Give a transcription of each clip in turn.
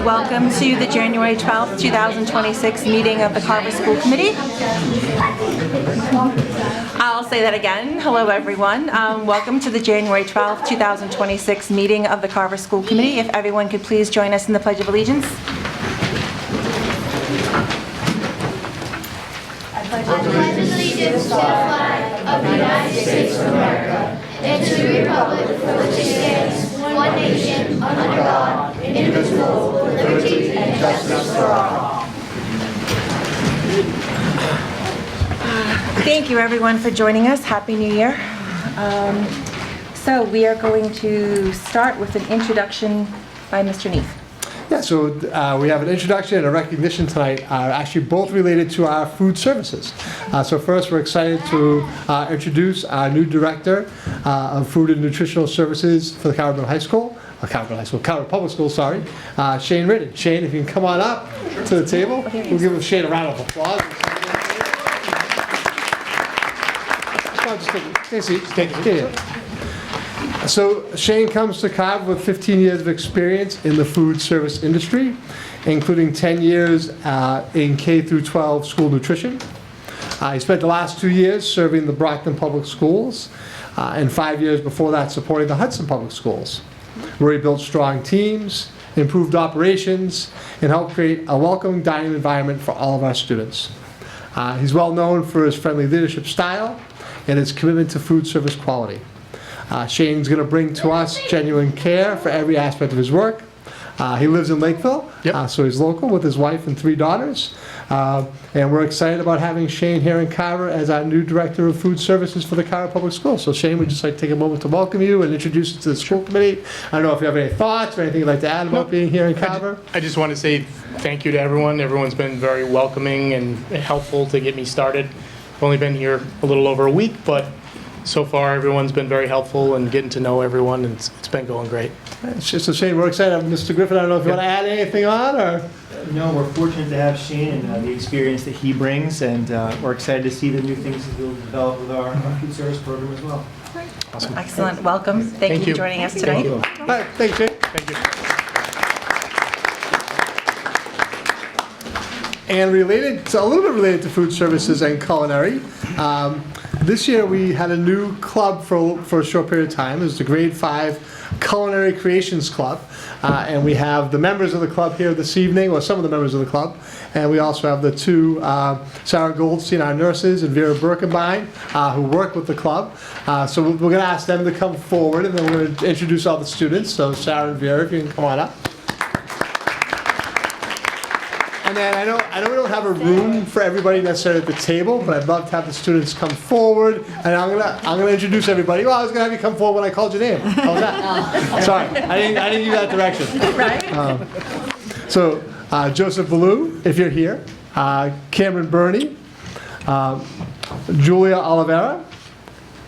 welcome to the January 12th, 2026 meeting of the Carver School Committee. I'll say that again. Hello, everyone. Welcome to the January 12th, 2026 meeting of the Carver School Committee. If everyone could please join us in the Pledge of Allegiance. I pledge allegiance to the flag of the United States of America and to the republic for which it stands, one nation, under God, indivisible, with liberty and justice for all. Thank you, everyone, for joining us. Happy New Year. So we are going to start with an introduction by Mr. Neath. Yeah, so we have an introduction and a recognition tonight, actually both related to our food services. So first, we're excited to introduce our new director of food and nutritional services for the Carver Public School, sorry, Shane Ridden. Shane, if you can come on up to the table, we'll give Shane a round of applause. Just take a seat. So Shane comes to Carver with 15 years of experience in the food service industry, including 10 years in K through 12 school nutrition. He spent the last 2 years serving the Brockton Public Schools, and 5 years before that supporting the Hudson Public Schools, where he built strong teams, improved operations, and helped create a welcoming dining environment for all of our students. He's well known for his friendly leadership style and his commitment to food service quality. Shane's going to bring to us genuine care for every aspect of his work. He lives in Lakeville, so he's local with his wife and 3 daughters. And we're excited about having Shane here in Carver as our new Director of Food Services for the Carver Public Schools. So Shane, we'd just like to take a moment to welcome you and introduce you to the school committee. I don't know if you have any thoughts or anything you'd like to add about being here in Carver. I just want to say thank you to everyone. Everyone's been very welcoming and helpful to get me started. I've only been here a little over a week, but so far, everyone's been very helpful and getting to know everyone, and it's been going great. It's just a shame. We're excited. Mr. Griffin, I don't know if you want to add anything on, or? No, we're fortunate to have Shane and the experience that he brings, and we're excited to see the new things that he'll develop with our food service program as well. Awesome. Excellent. Welcome. Thank you for joining us tonight. All right, thanks, Shane. Thank you. And a little bit related to food services and culinary, this year we had a new club for a short period of time. It was the Grade 5 Culinary Creations Club. And we have the members of the club here this evening, or some of the members of the club. And we also have the 2, Sarah Goldstein, our nurses, and Vera Birkenbein, who work with the club. So we're going to ask them to come forward, and then we're going to introduce all the students. So Sarah and Vera, if you can come on up. And then I know we don't have a room for everybody necessarily at the table, but I'd love to have the students come forward. And I'm gonna introduce everybody. Well, I was gonna have you come forward when I called your name. How was that? Sorry, I didn't give that direction. Right? So Joseph Ballou, if you're here, Cameron Burney, Julia Oliveira,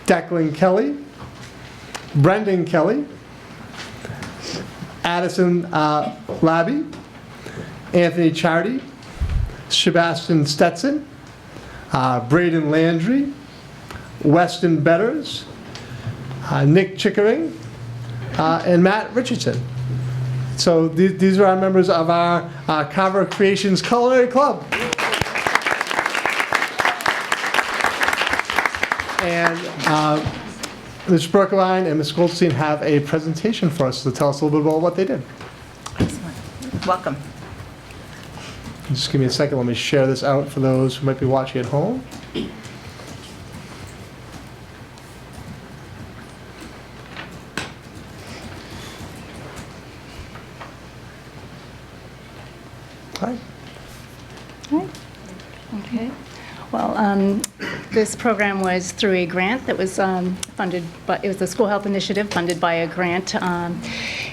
Declan Kelly, Brendan Kelly, Addison Labby, Anthony Chardy, Sebastian Stetson, Braden Landry, Weston Betters, Nick Chickering, and Matt Richardson. So these are our members of our Carver Creations Culinary Club. And Ms. Berkeline and Ms. Goldstein have a presentation for us to tell us a little bit about what they did. Excellent. Welcome. Just give me a second, let me share this out for those who might be watching at home. Hi. Hi. Okay. Well, this program was through a grant that was funded by, it was a school health initiative funded by a grant,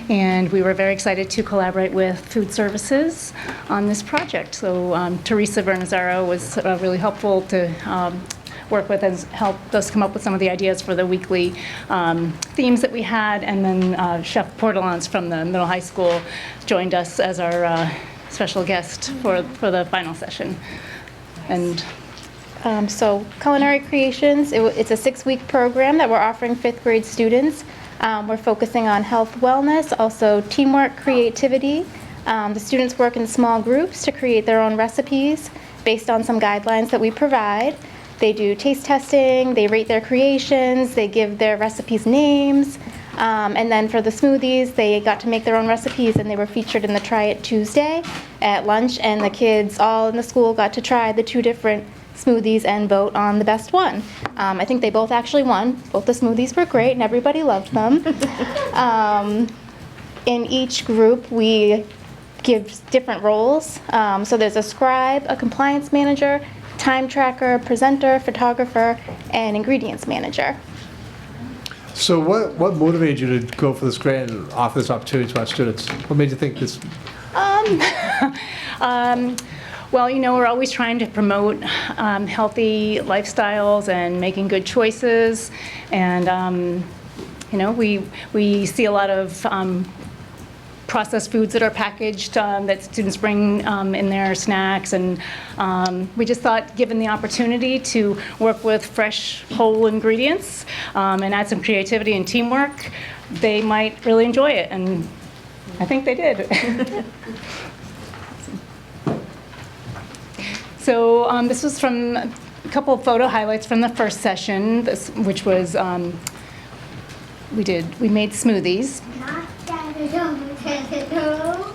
and we were very excited to collaborate with food services on this project. So Teresa Bernazaro was really helpful to work with and helped us come up with some of the ideas for the weekly themes that we had, and then Chef Portelance from the middle high school joined us as our special guest for the final session. And so Culinary Creations, it's a 6-week program that we're offering 5th grade students. We're focusing on health, wellness, also teamwork, creativity, The students work in small groups to create their own recipes based on some guidelines that we provide. They do taste testing, they rate their creations, they give their recipes names, and then for the smoothies, they got to make their own recipes, and they were featured in the Try It Tuesday at lunch, and the kids all in the school got to try the 2 different smoothies and vote on the best one. I think they both actually won. Both the smoothies were great, and everybody loved them. In each group, we give different roles. So there's a scribe, a compliance manager, time tracker, presenter, photographer, and ingredients manager. So what motivated you to go for this grant and offer this opportunity to our students? What made you think this? Well, you know, we're always trying to promote healthy lifestyles and making good choices. And, you know, we see a lot of processed foods that are packaged that students bring in their snacks. And we just thought, given the opportunity to work with fresh, whole ingredients and add some creativity and teamwork, they might really enjoy it. And I think they did. So this was from a couple of photo highlights from the first session, which was we made smoothies. So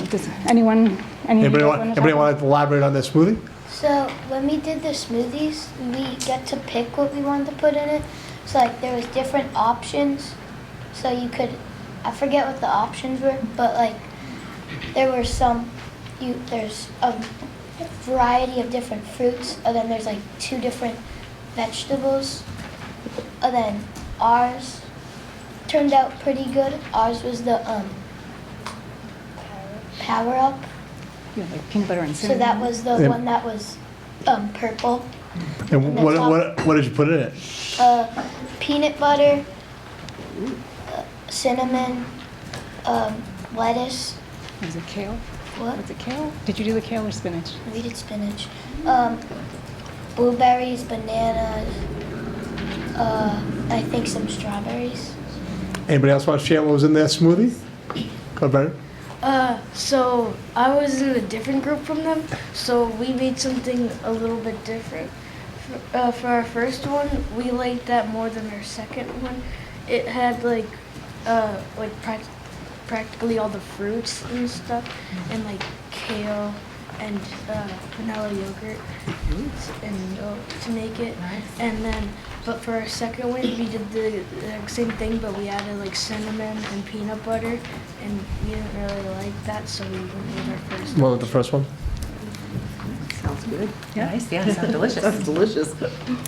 does Anybody want to elaborate on this smoothie? So when we did the smoothies, we get to pick what we wanted to put in it. So like there was different options. So you could, I forget what the options were, but like there were there's a variety of different fruits, and then there's like 2 different vegetables, and then ours turned out pretty good. Ours was the power up. Yeah, like peanut butter and So cinnamon. that was the one that was purple. And what did you put in it? Peanut butter, cinnamon, lettuce. Was it kale? What? Was it kale? Did you do the kale or spinach? We did spinach. Blueberries, bananas, I think some strawberries. Anybody else want to share what was in their smoothie? Go, Brennan. So I was in a different group from them, so we made something a little bit different. For our first one, we liked that more than our second one. It had practically all the fruits and stuff, and like kale and vanilla yogurt and to make it. And then, but for our second one, we did the same thing, but we added like cinnamon and peanut butter, and we didn't really like that, so we went with our first What was the first one? Sounds good. Yeah. Nice, yeah, sounds delicious. Sounds delicious.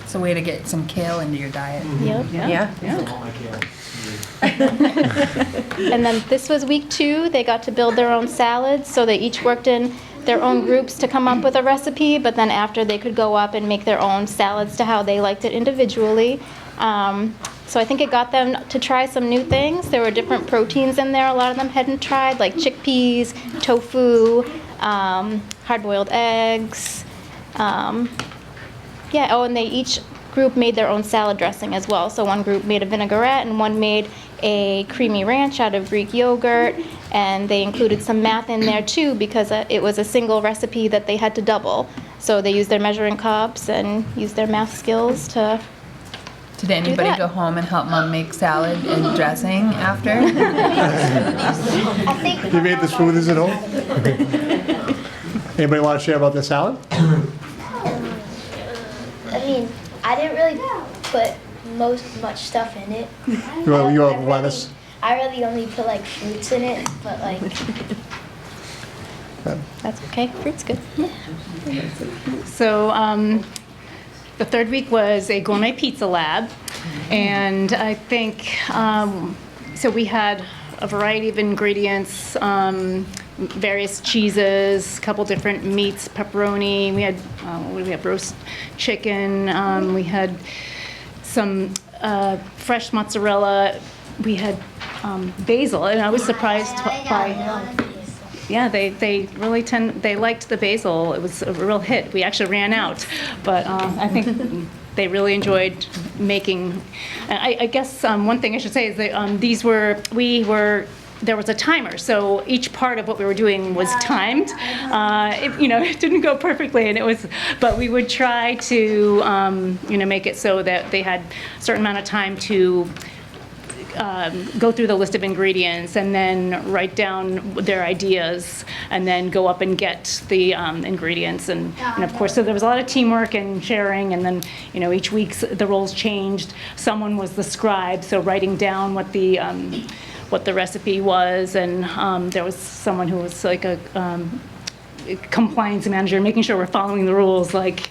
It's a way to get some kale into your diet. Yep. Yeah. All my kale. And then this was week 2. They got to build their own salads, so they each worked in their own groups to come up with a recipe, but then after they could go up and make their own salads to how they liked it individually. So I think it got them to try some new things. There were different proteins in there a lot of them hadn't tried, like chickpeas, tofu, hard-boiled eggs. And they each group made their own salad dressing as well. So one group made a vinaigrette and one made a creamy ranch out of Greek yogurt, and they included some math in there too because it was a single recipe that they had to double. So they used their measuring cups and used their math skills to Did anybody that. go home and help mom make salad and dressing after? I think You made the smoothies at home? Anybody want to share about the salad? I mean, I didn't really put much stuff in it. You want lettuce? I really only put like fruits in it, but like That's okay. Fruit's good. So the third week was a gourmet pizza lab, and I think so. We had a variety of ingredients, various cheeses, a couple different meats, pepperoni. We had what did we have? Roast chicken. We had some fresh mozzarella. We had basil, and I was surprised by. Yeah, they really they liked the basil. It was a real hit. We actually ran out, but I think they really enjoyed making. And I guess one thing I should say is that we were there was a timer, so each part of what we were doing was timed. It didn't go perfectly, but we would try to, make it so that they had a certain amount of time to go through the list of ingredients and then write down their ideas and then go up and get the ingredients. And of course, so there was a lot of teamwork and sharing, and then, each week the roles changed. Someone was the scribe, so writing down what the recipe was, and there was someone who was like a compliance manager, making sure we're following the rules, like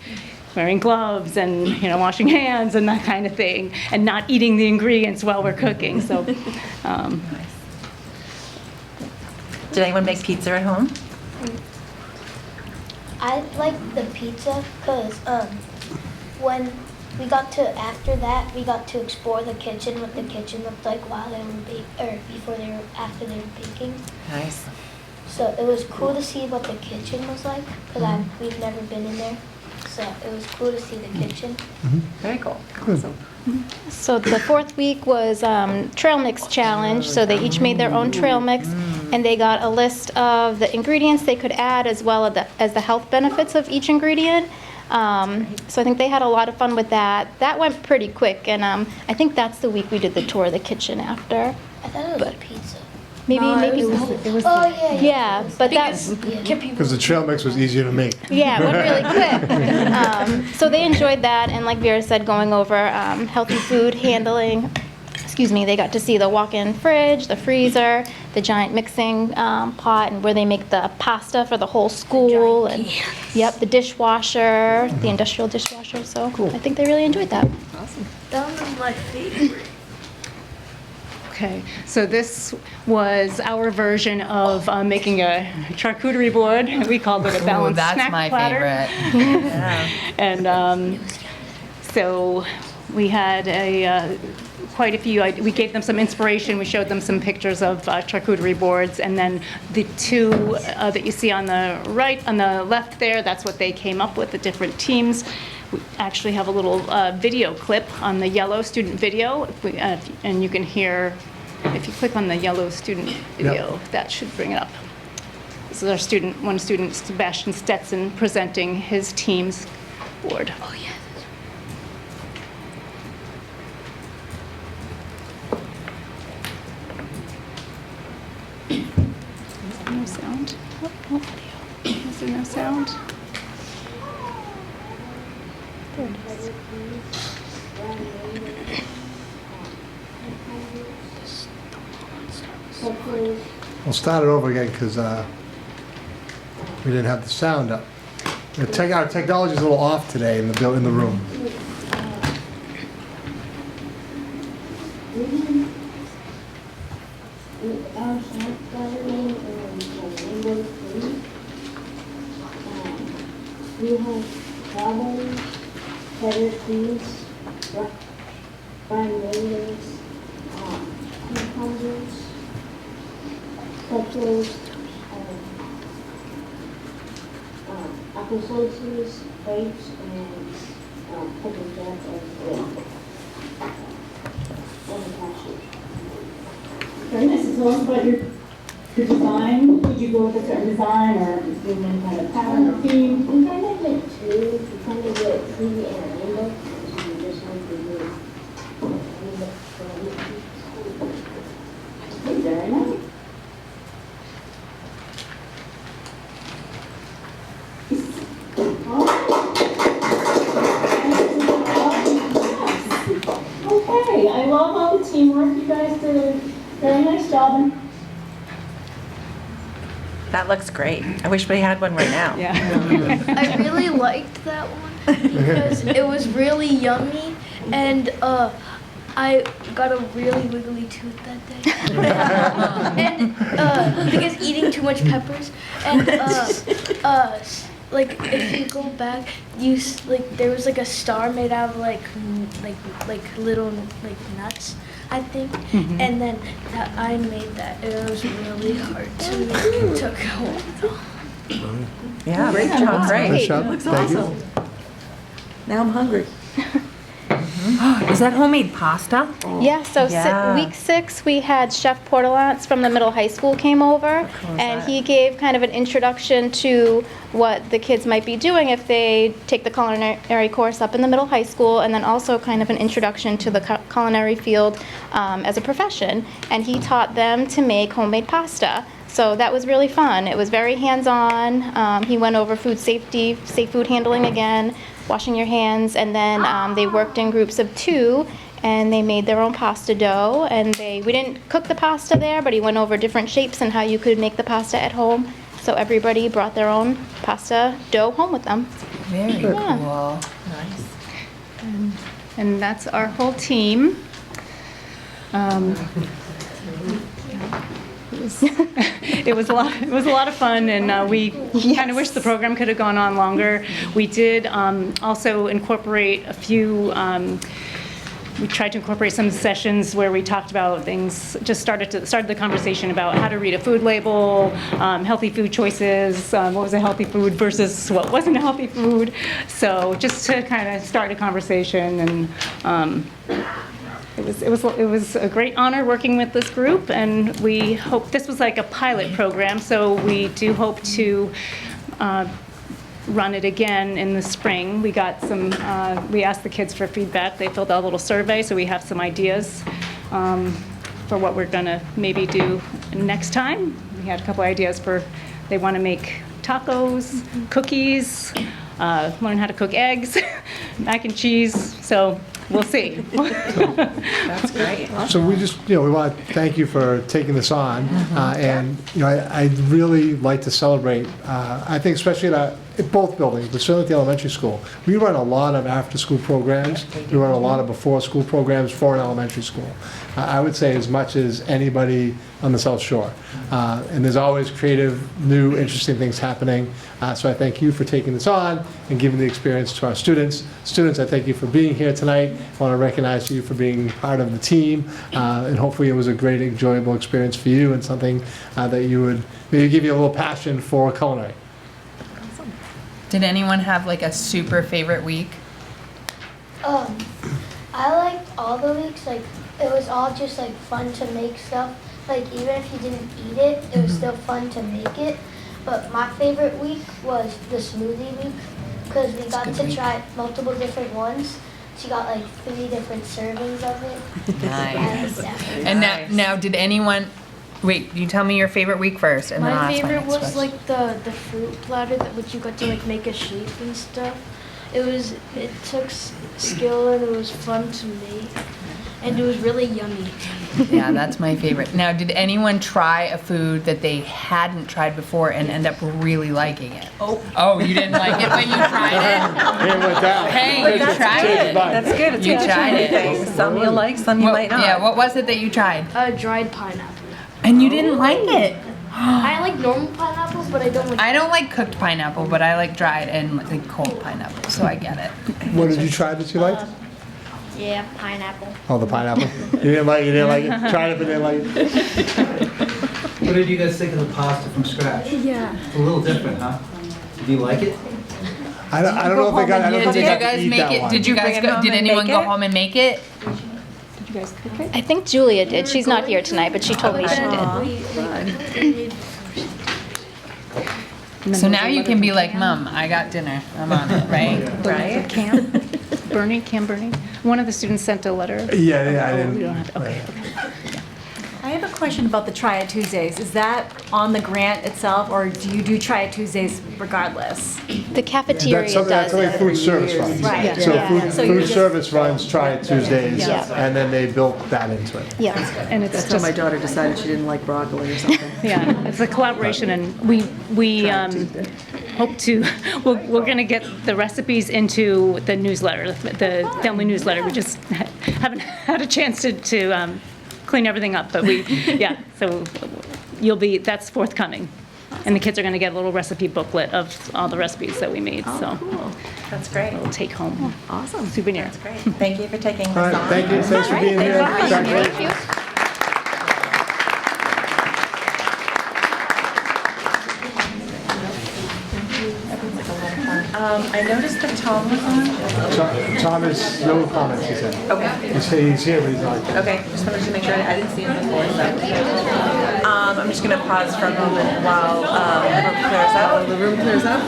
wearing gloves and washing hands and that kind of thing, and not eating the ingredients while we're cooking. So, Did anyone make pizza at home? I like the pizza because when we got to, after that, we got to explore the kitchen, what the kitchen looked like while they were after they were baking. Nice. So it was cool to see what the kitchen was like because we've never been in there. So it was cool to see the kitchen. Very cool. Awesome. So the fourth week was trail mix challenge. So they each made their own trail mix, and they got a list of the ingredients they could add as well as the health benefits of each ingredient. So I think they had a lot of fun with that. That went pretty quick, and I think that's the week we did the tour of the kitchen after. I thought it was pizza. Maybe. Oh yeah. Yeah, but that's Because the trail mix was easier to make. yeah, it went really quick. So they enjoyed that, and like Vera said, going over healthy food handling. They got to see the walk-in fridge, the freezer, the giant mixing pot, and where they make the pasta for the whole school, and the dishwasher, the industrial dishwasher. So I think they really enjoyed that. That was my favorite. Okay, so this was our version of making a charcuterie board. We called it a balanced that's snack my platter. favorite. And so we had quite a few. We gave them some inspiration. We showed them some pictures of charcuterie boards, and then the two that you see on the right, on the left there, that's what they came up with, the different teams. We actually have a little video clip on the yellow student video, and you can hear, if you click on the yellow student video, that should bring it up. This is our one student, Sebastian Stetson, presenting his team's board. Oh, yeah. No sound. Oh, video. Is there no sound? There it is. We'll start it over again because we didn't have the sound up. Our technology's a little off today in the room. We have strawberries, cheddar cheese, fried mayonnaise, cucumbers, pretzels, apple slices, grapes, and pickle jack and cashews. Very nice. So tell us about your design. Did you go with a certain design, or is there any kind of pattern or theme? We kind of did two. We kind of did tree and rainbow. So we just wanted to do rainbow for Very nice. Okay, I love all the teamwork. You guys did a very nice job. That looks great. I wish we had one right now. Yeah. I really liked that one because it was really yummy, and I got a really wiggly tooth that day. And because eating too much peppers, and like if you go back, there was like a star made out of like little nuts, I think, and then I made that. It was really hard to make. It took a while. Yeah, great job. Great. Nice job. Looks Thank you. awesome. Now I'm hungry. Is that homemade pasta? Yeah, so Yeah. week 6, we had Chef Portelance from the middle high school came over, and he gave kind of an introduction to what the kids might be doing if they take the culinary course up in the middle high school, and then also kind of an introduction to the culinary field as a profession. And he taught them to make homemade pasta. So that was really fun. It was very hands-on. He went over food safety, safe food handling again, washing your hands, and then they worked in groups of 2, and they made their own pasta dough. And we didn't cook the pasta there, but he went over different shapes and how you could make the pasta at home. So everybody brought their own pasta dough home with them. Very Yeah. cool. And that's our whole team. It was a lot of fun, and we kind of wish the program could have gone on longer. We did also incorporate a few. We tried to incorporate some sessions where we talked about things. Just started the conversation about how to read a food label, healthy food choices, what was a healthy food versus what wasn't a healthy food. So just to kind of start a conversation, and it was a great honor working with this group, and we hope this was like a pilot program, so we do hope to run it again in the spring. We got some, we asked the kids for feedback. They filled out a little survey, so we have some ideas for what we're gonna maybe do next time. We had a couple ideas they wanna make tacos, cookies, learn how to cook eggs, mac and cheese, so we'll see. That's great. So we just, we want to thank you for taking this on, and, I'd really like to celebrate, I think especially at both buildings, but certainly at the elementary school, we run a lot of after-school programs, we run a lot of before-school programs for an elementary school. I would say as much as anybody on the South Shore. And there's always creative, new, interesting things happening. So I thank you for taking this on and giving the experience to our students. Students, I thank you for being here tonight. I want to recognize you for being part of the team. And hopefully it was a great, enjoyable experience for you and something that you would maybe give you a little passion for culinary. Did anyone have like a super favorite week? I liked all the weeks. Like, it was all just like fun to make stuff. Like, even if you didn't eat it, it was still fun to make it. But my favorite week was the smoothie week, because we got to try multiple different ones. She got like 3 different servings of it. Nice. And And now did anyone, wait, you tell me your favorite week first, and then I'll My ask my favorite next was question. like the fruit platter which you got to like make a shape and stuff. It took skill and it was fun to make, and it was really yummy. Yeah, that's my favorite. Now, did anyone try a food that they hadn't tried before and end up really liking it? Oh, you didn't like it, but you tried it? It went down. Hey, you tried it. That's good. It's You good to try tried new it. things. Some you'll like, some you might not. Yeah, what was it that you tried? Dried pineapple. And you didn't like it? I like normal pineapple, but I don't like. I don't like cooked pineapple, but I like dried and like cold pineapple, so I get it. What did you try that you liked? yeah, pineapple. Oh, the pineapple. You didn't like it? Tried it but didn't like it? What did you guys think of the pasta from scratch? Yeah. It's a little different, huh? Do you like it? I don't know if they got. I don't Did think you they got to guys eat make that it? one. Did you bring guys it go? home Did and anyone make go it? home and make it? Did you guys cook it? I think Julia did. She's not here tonight, but she told me she did. So now you can be like, Mom, I got dinner. I'm on it, right? Right? Cam Bernie? One of the students sent a letter. Yeah, I Oh, didn't. we don't have to, okay. I have a question about the Try It Tuesdays. Is that on the grant itself, or do you do Try It Tuesdays regardless? The cafeteria That's does something it. food service runs. Right. So Yeah. So food you're just- service runs Try It Tuesdays, Yeah. and then they built that into it. Yeah. And it's That's how just, my daughter decided she didn't like broccoli or something. yeah, it's a collaboration, and we hope to, we're going to get the recipes into the newsletter, the family newsletter. We just haven't had a chance to clean everything up, but so that's forthcoming. And the kids are going to get a little recipe booklet of all the recipes that we made, so That's great. a little take-home souvenir. That's great. Thank you for taking this All right, on. thank you. Thanks for being here. Thank you. I noticed that Tom was on. Tom has no comments, he said. Okay. He's here, but he's not. Okay, just wanted to make sure, I didn't see him before, so. I'm just gonna pause for a moment while the room clears up.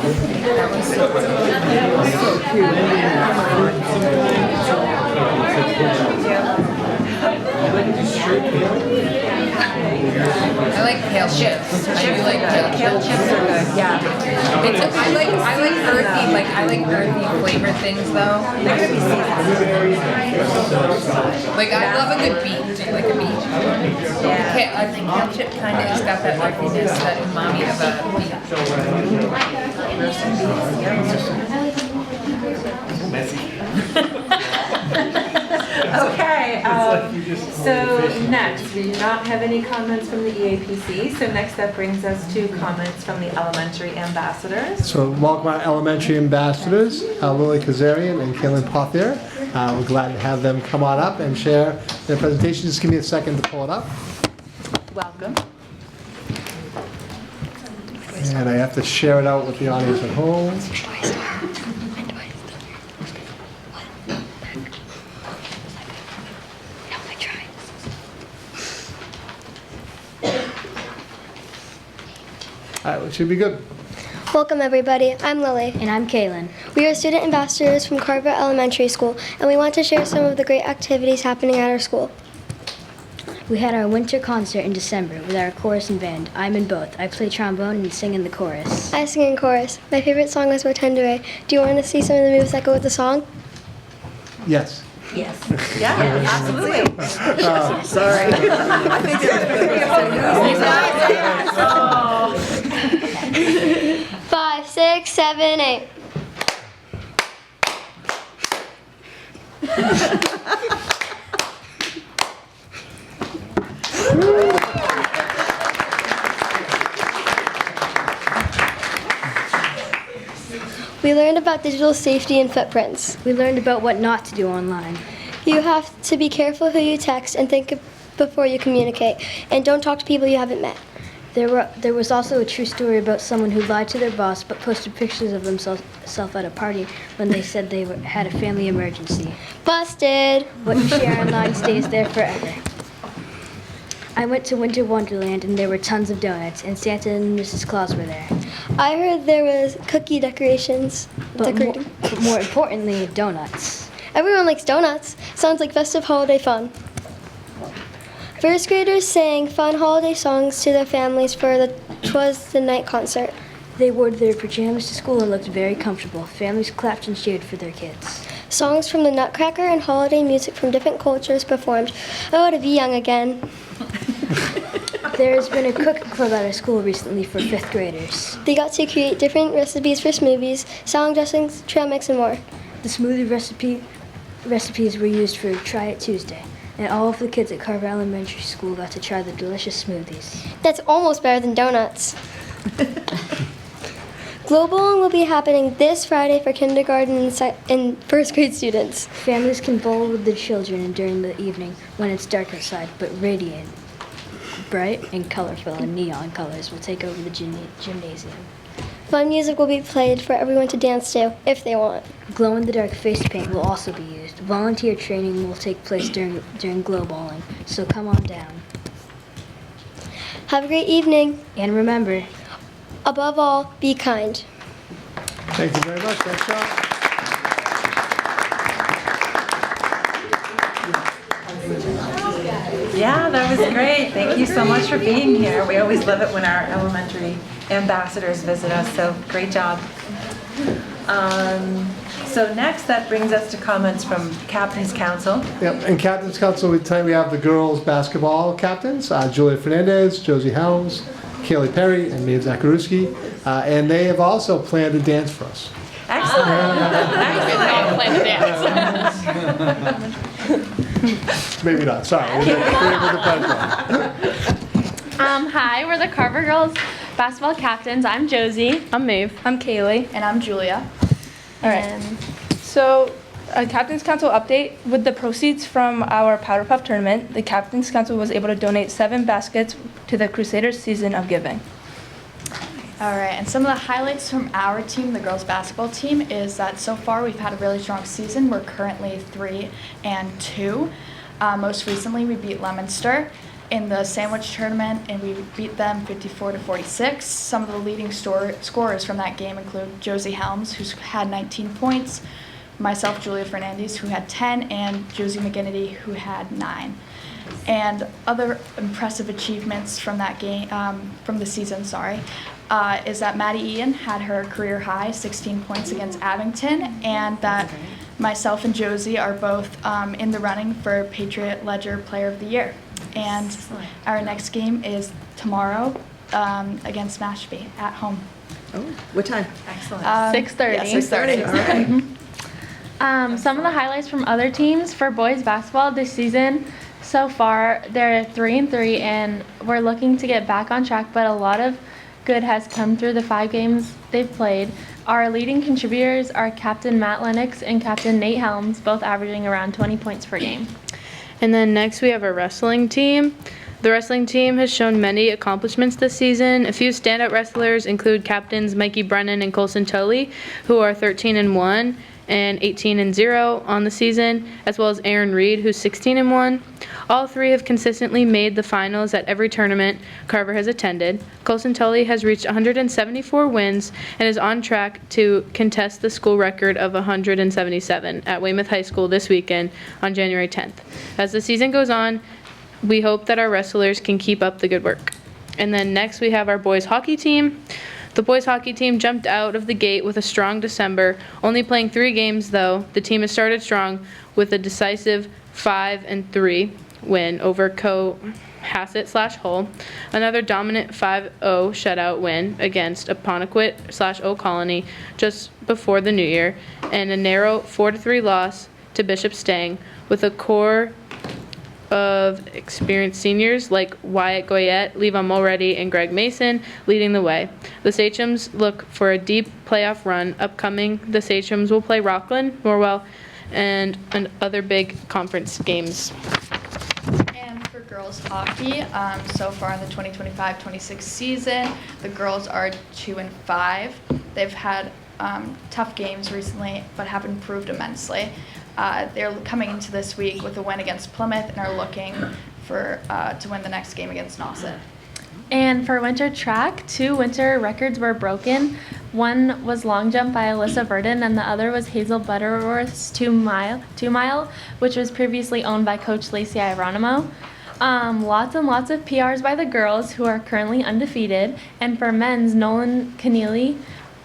I like kale chips. I do like Kale chips are good, yeah. I like earthy, earthy flavored things though. They're gonna be seasoned. Like I love a good beet, like a beet. Yeah. I think kale chip kind of has got that earthiness, that umami of a beet. Okay, so next, we do not have any comments from the EAPC, so next that brings us to comments from the elementary ambassadors. So welcome our elementary ambassadors, Lily Kazarian and Kaylin Pothier. We're glad to have them come on up and share their presentation. Just give me a second to pull it up. Welcome. And I have to share it out with the audience at home. All right, it should be good. Welcome everybody, I'm Lily. And I'm Kaylin. We are student ambassadors from Carver Elementary School, and we want to share some of the great activities happening at our school. We had our winter concert in December with our chorus and band. I'm in both. I play trombone and sing in the chorus. I sing in chorus. My favorite song is Tendere. Do you want to see some of the moves that go with the song? Yes. Yes. Yeah, absolutely. Sorry. I think it's 5, 6, 7, 8. We learned about digital safety and footprints. We learned about what not to do online. You have to be careful who you text and think before you communicate, and don't talk to people you haven't met. There was also a true story about someone who lied to their boss but posted pictures of themselves at a party when they said they had a family emergency. Busted! What you share online stays there forever. I went to Winter Wonderland and there were tons of donuts, and Santa and Mrs. Claus were there. I heard there was cookie decorations. But more importantly, donuts. Everyone likes donuts. Sounds like festive holiday fun. First graders sang fun holiday songs to their families for the 'Twas the Night concert. They wore their pajamas to school and looked very comfortable. Families clapped and cheered for their kids. Songs from the Nutcracker and holiday music from different cultures performed. Oh, to be young again. There has been a cooking club at our school recently for 5th graders. They got to create different recipes for smoothies, salad dressings, trail mix, and more. The smoothie recipes were used for Try It Tuesday, and all of the kids at Carver Elementary School got to try the delicious smoothies. That's almost better than donuts. Glow Bowling will be happening this Friday for kindergarten and first grade students. Families can bowl with their children during the evening when it's dark outside, but radiant, bright, and colorful and neon colors will take over the gymnasium. Fun music will be played for everyone to dance to, if they want. Glow-in-the-dark face paint will also be used. Volunteer training will take place during glow bowling, so come on down. Have a great evening. And remember, above all, be kind. Thank you very much. Thanks, Sean. Yeah, that was great. Thank you so much for being here. We always love it when our elementary ambassadors visit us, so great job. So next, that brings us to comments from Captain's Council. Yep, and Captain's Council, tonight we have the girls' basketball captains, Julia Fernandez, Josie Helms, Kaylee Perry, and Maeve Zakaruski, and they have also planned a dance for us. Excellent. Maybe not, sorry. Hi, we're the Carver Girls basketball captains. I'm Josie. I'm Maeve. I'm Kaylee. And I'm Julia. All right. So, a Captain's Council update. With the proceeds from our Powder Puff tournament, the Captain's Council was able to donate 7 baskets to the Crusaders Season of Giving. All right, and some of the highlights from our team, the girls basketball team, is that so far we've had a really strong season. We're currently 3-2. Most recently, we beat Leominster in the sandwich tournament, and we beat them 54-46. Some of the leading scorers from that game include Josie Helms, who's had 19 points, myself, Julia Fernandez, who had 10, and Josie McGinnity, who had 9. And other impressive achievements from that game, from the season, is that Maddie Ian had her career high, 16 points against Abington, and that myself and Josie are both in the running for Patriot Ledger Player of the Year. And our next game is tomorrow against Mashpee at home. Oh, what time? Excellent. 6:30. Yeah, 6:30. All right. Some of the highlights from other teams for boys basketball this season so far, they're 3-3, and we're looking to get back on track, but a lot of good has come through the 5 games they've played. Our leading contributors are Captain Matt Lennox and Captain Nate Helms, both averaging around 20 points per game. And then next we have our wrestling team. The wrestling team has shown many accomplishments this season. A few standout wrestlers include captains Mikey Brennan and Colson Tully, who are 13-1 and 18-0 on the season, as well as Aaron Reed, who's 16-1. All 3 have consistently made the finals at every tournament Carver has attended. Colson Tully has reached 174 wins and is on track to contest the school record of 177 at Weymouth High School this weekend on January 10th. As the season goes on, we hope that our wrestlers can keep up the good work. And then next we have our boys hockey team. The boys hockey team jumped out of the gate with a strong December, only playing 3 games though. The team has started strong with a decisive 5-3 win over Cohasset/Hull, another dominant 5-0 shutout win against Apponequet/Eau Colony just before the new year, and a narrow 4-3 loss to Bishop Stang with a core of experienced seniors like Wyatt Goyette, Levon Mulready, and Greg Mason leading the way. The Sachems look for a deep playoff run. Upcoming, the Sachems will play Rockland, Norwell, and other big conference games. And for girls hockey, so far in the 2025-26 season, the girls are 2-5. They've had tough games recently, but have improved immensely. They're coming into this week with a win against Plymouth and are looking for to win the next game against Nauset. And for winter track, 2 winter records were broken. One was long jump by Alyssa Verdon, and the other was Hazel Butterworth's 2 mile, which was previously owned by Coach Lacey Ironimo. Lots and lots of PRs by the girls, who are currently undefeated. And for men's, Nolan Keneally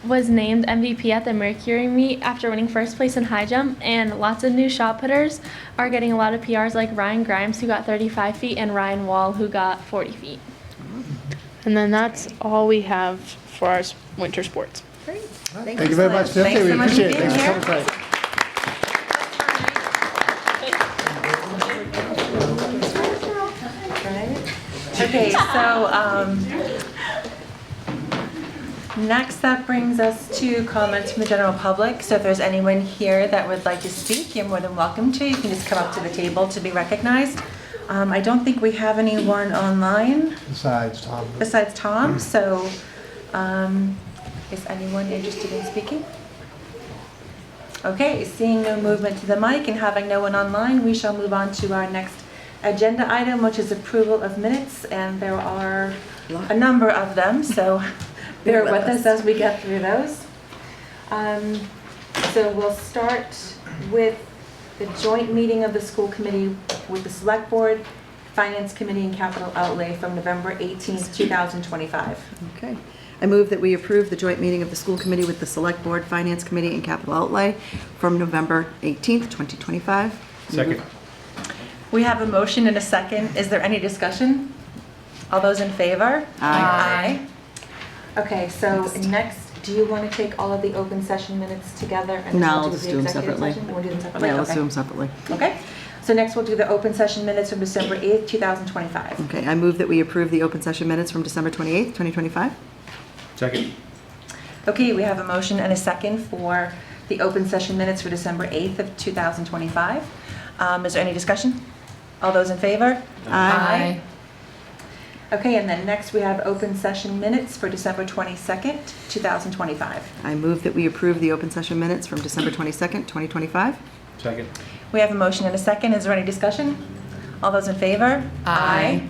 was named MVP at the Mercury meet after winning first place in high jump, and lots of new shot putters are getting a lot of PRs, like Ryan Grimes, who got 35 feet, and Ryan Wall, who got 40 feet. And then that's all we have for our winter sports. Great. Thank you very much, Cynthia. Thanks We so much appreciate for it. being Thanks for here. coming tonight. Okay, so next that brings us to comments from the general public. So if there's anyone here that would like to speak, you're more than welcome to. You can just come up to the table to be recognized. I don't think we have anyone online Besides Tom. So is anyone interested in speaking? Okay, seeing no movement to the mic and having no one online, we shall move on to our next agenda item, which is approval of minutes, and there are a number of them, so bear with us as we get through those. So we'll start with the joint meeting of the school committee with the select board, finance committee, and capital outlay from November 18th, 2025. Okay. I move that we approve the joint meeting of the school committee with the select board, finance committee, and capital outlay from November 18th, 2025. Second. We have a motion and a second. Is there any discussion? All those in favor? Aye. Okay, so next, do you want to take all of the open session minutes together? And No, then I'll we'll just the do them executive separately. session? We'll do them separately? Yeah, let's Okay. do them separately. Okay, so next we'll do the open session minutes from December 8th, 2025. Okay, I move that we approve the open session minutes from December 28th, 2025. Second. Okay, we have a motion and a second for the open session minutes for December 8th of 2025. Is there any discussion? All those in favor? Aye. Okay, and then next we have open session minutes for December 22nd, 2025. I move that we approve the open session minutes from December 22nd, 2025. Second. We have a motion and a second. Is there any discussion? All those in favor? Aye.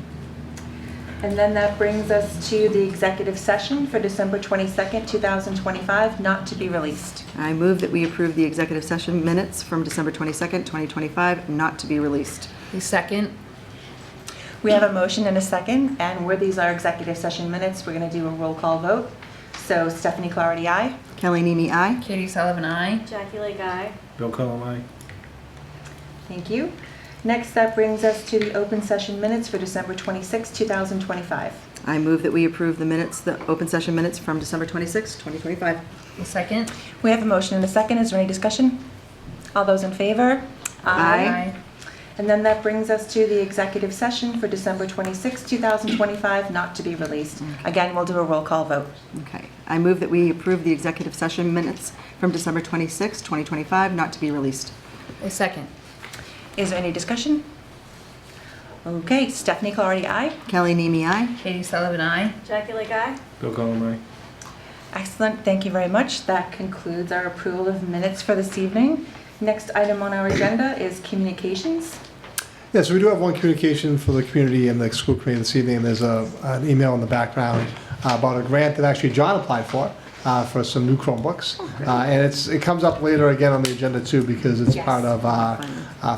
And then that brings us to the executive session for December 22nd, 2025, not to be released. I move that we approve the executive session minutes from December 22nd, 2025, not to be released. Second. We have a motion and a second, and where these are executive session minutes, we're going to do a roll call vote. So Stephanie Clarity, aye. Kelly Nemi, aye. Katie Sullivan, aye. Jackie Lake, aye. Bill Cullum, aye. Thank you. Next, that brings us to the open session minutes for December 26, 2025. I move that we approve the minutes, the open session minutes from December 26th, 2025. Second. We have a motion and a second. Is there any discussion? All those in favor? Aye. And then that brings us to the executive session for December 26, 2025, not to be released. Again, we'll do a roll call vote. Okay. I move that we approve the executive session minutes from December 26th, 2025, not to be released. Second. Is there any discussion? Okay, Stephanie Clarity, aye. Kelly Nemi, aye. Katie Sullivan, aye. Jackie Lake, aye. Bill Cullum, aye. Excellent, thank you very much. That concludes our approval of minutes for this evening. Next item on our agenda is communications. Yeah, so we do have one communication for the community and the school committee this evening. There's an email in the background about a grant that actually John applied for some new Chromebooks. And it comes up later again on the agenda too, because it's part of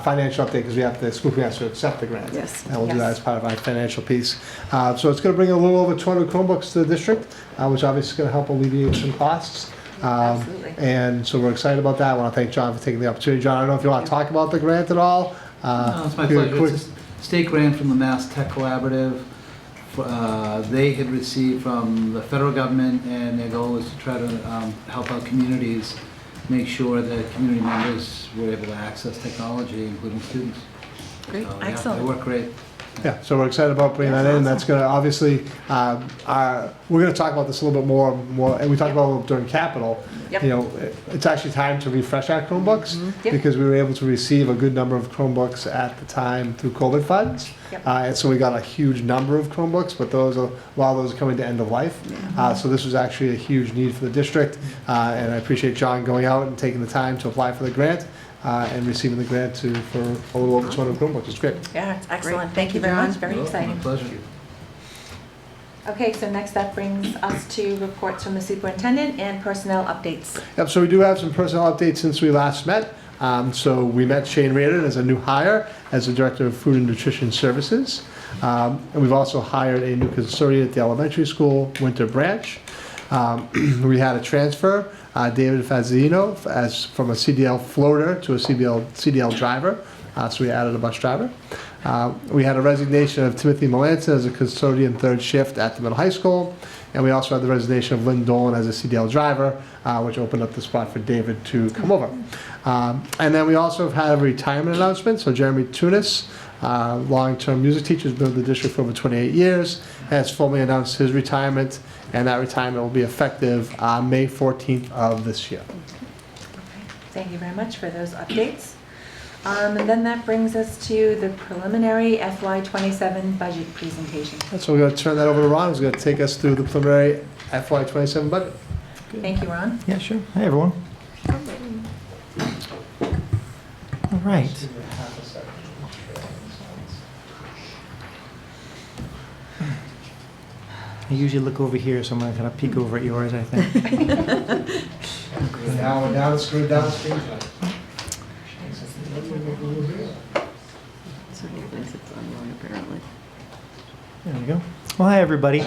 financial update, because the school committee has to accept the grant. Yes. And we'll do that as part of our financial piece. So it's going to bring a little over 200 Chromebooks to the district, which obviously is going to help alleviate some costs. Absolutely. And so we're excited about that. I want to thank John for taking the opportunity. John, I don't know if you want to talk about the grant at all. No, it's my pleasure. It's a state grant from the Mass Tech Collaborative. They had received from the federal government, and their goal was to try to help out communities, make sure that community members were able to access technology, including students. Great, So, excellent. They work great. Yeah, so we're excited about bringing that in. That's going to obviously, we're going to talk about this a little bit more, and we talked about it during Capital. Yep. You know, it's actually time to refresh our Chromebooks Yep. because we were able to receive a good number of Chromebooks at the time through COVID funds. Yep. And so we got a huge number of Chromebooks, but a lot of those are coming to end of life. So this was actually a huge need for the district, and I appreciate John going out and taking the time to apply for the grant. And receiving the grant for a little over 200 Chromebooks. It's great. Yeah, it's excellent. Great. Thank you very John. much. Very exciting. My pleasure. Okay, so next that brings us to reports from the superintendent and personnel updates. Yep, so we do have some personnel updates since we last met. So we met Shane Reardon as a new hire as the Director of Food and Nutrition Services. And we've also hired a new custodian at the elementary school, Winter Branch. We had a transfer, David Fazzino, from a CDL floater to a CDL driver. So we added a bus driver. We had a resignation of Timothy Melanson as a custodian third shift at the middle high school. And we also had the resignation of Lynn Dolan as a CDL driver, which opened up the spot for David to come over. And then we also have had a retirement announcement. So Jeremy Tunis, long-term music teacher, has been with the district for over 28 years, has formally announced his retirement, and that retirement will be effective May 14th of this year. Thank you very much for those updates. And then that brings us to the preliminary FY27 budget presentation. So we're going to turn that over to Ron, who's going to take us through the preliminary FY27 budget. Thank you, Ron. Yeah, sure. Hi, everyone. All right. I usually look over here, so I'm going to kind of peek over at yours, I think. Now we're down, screw down the screen. There we go. Well, hi, everybody.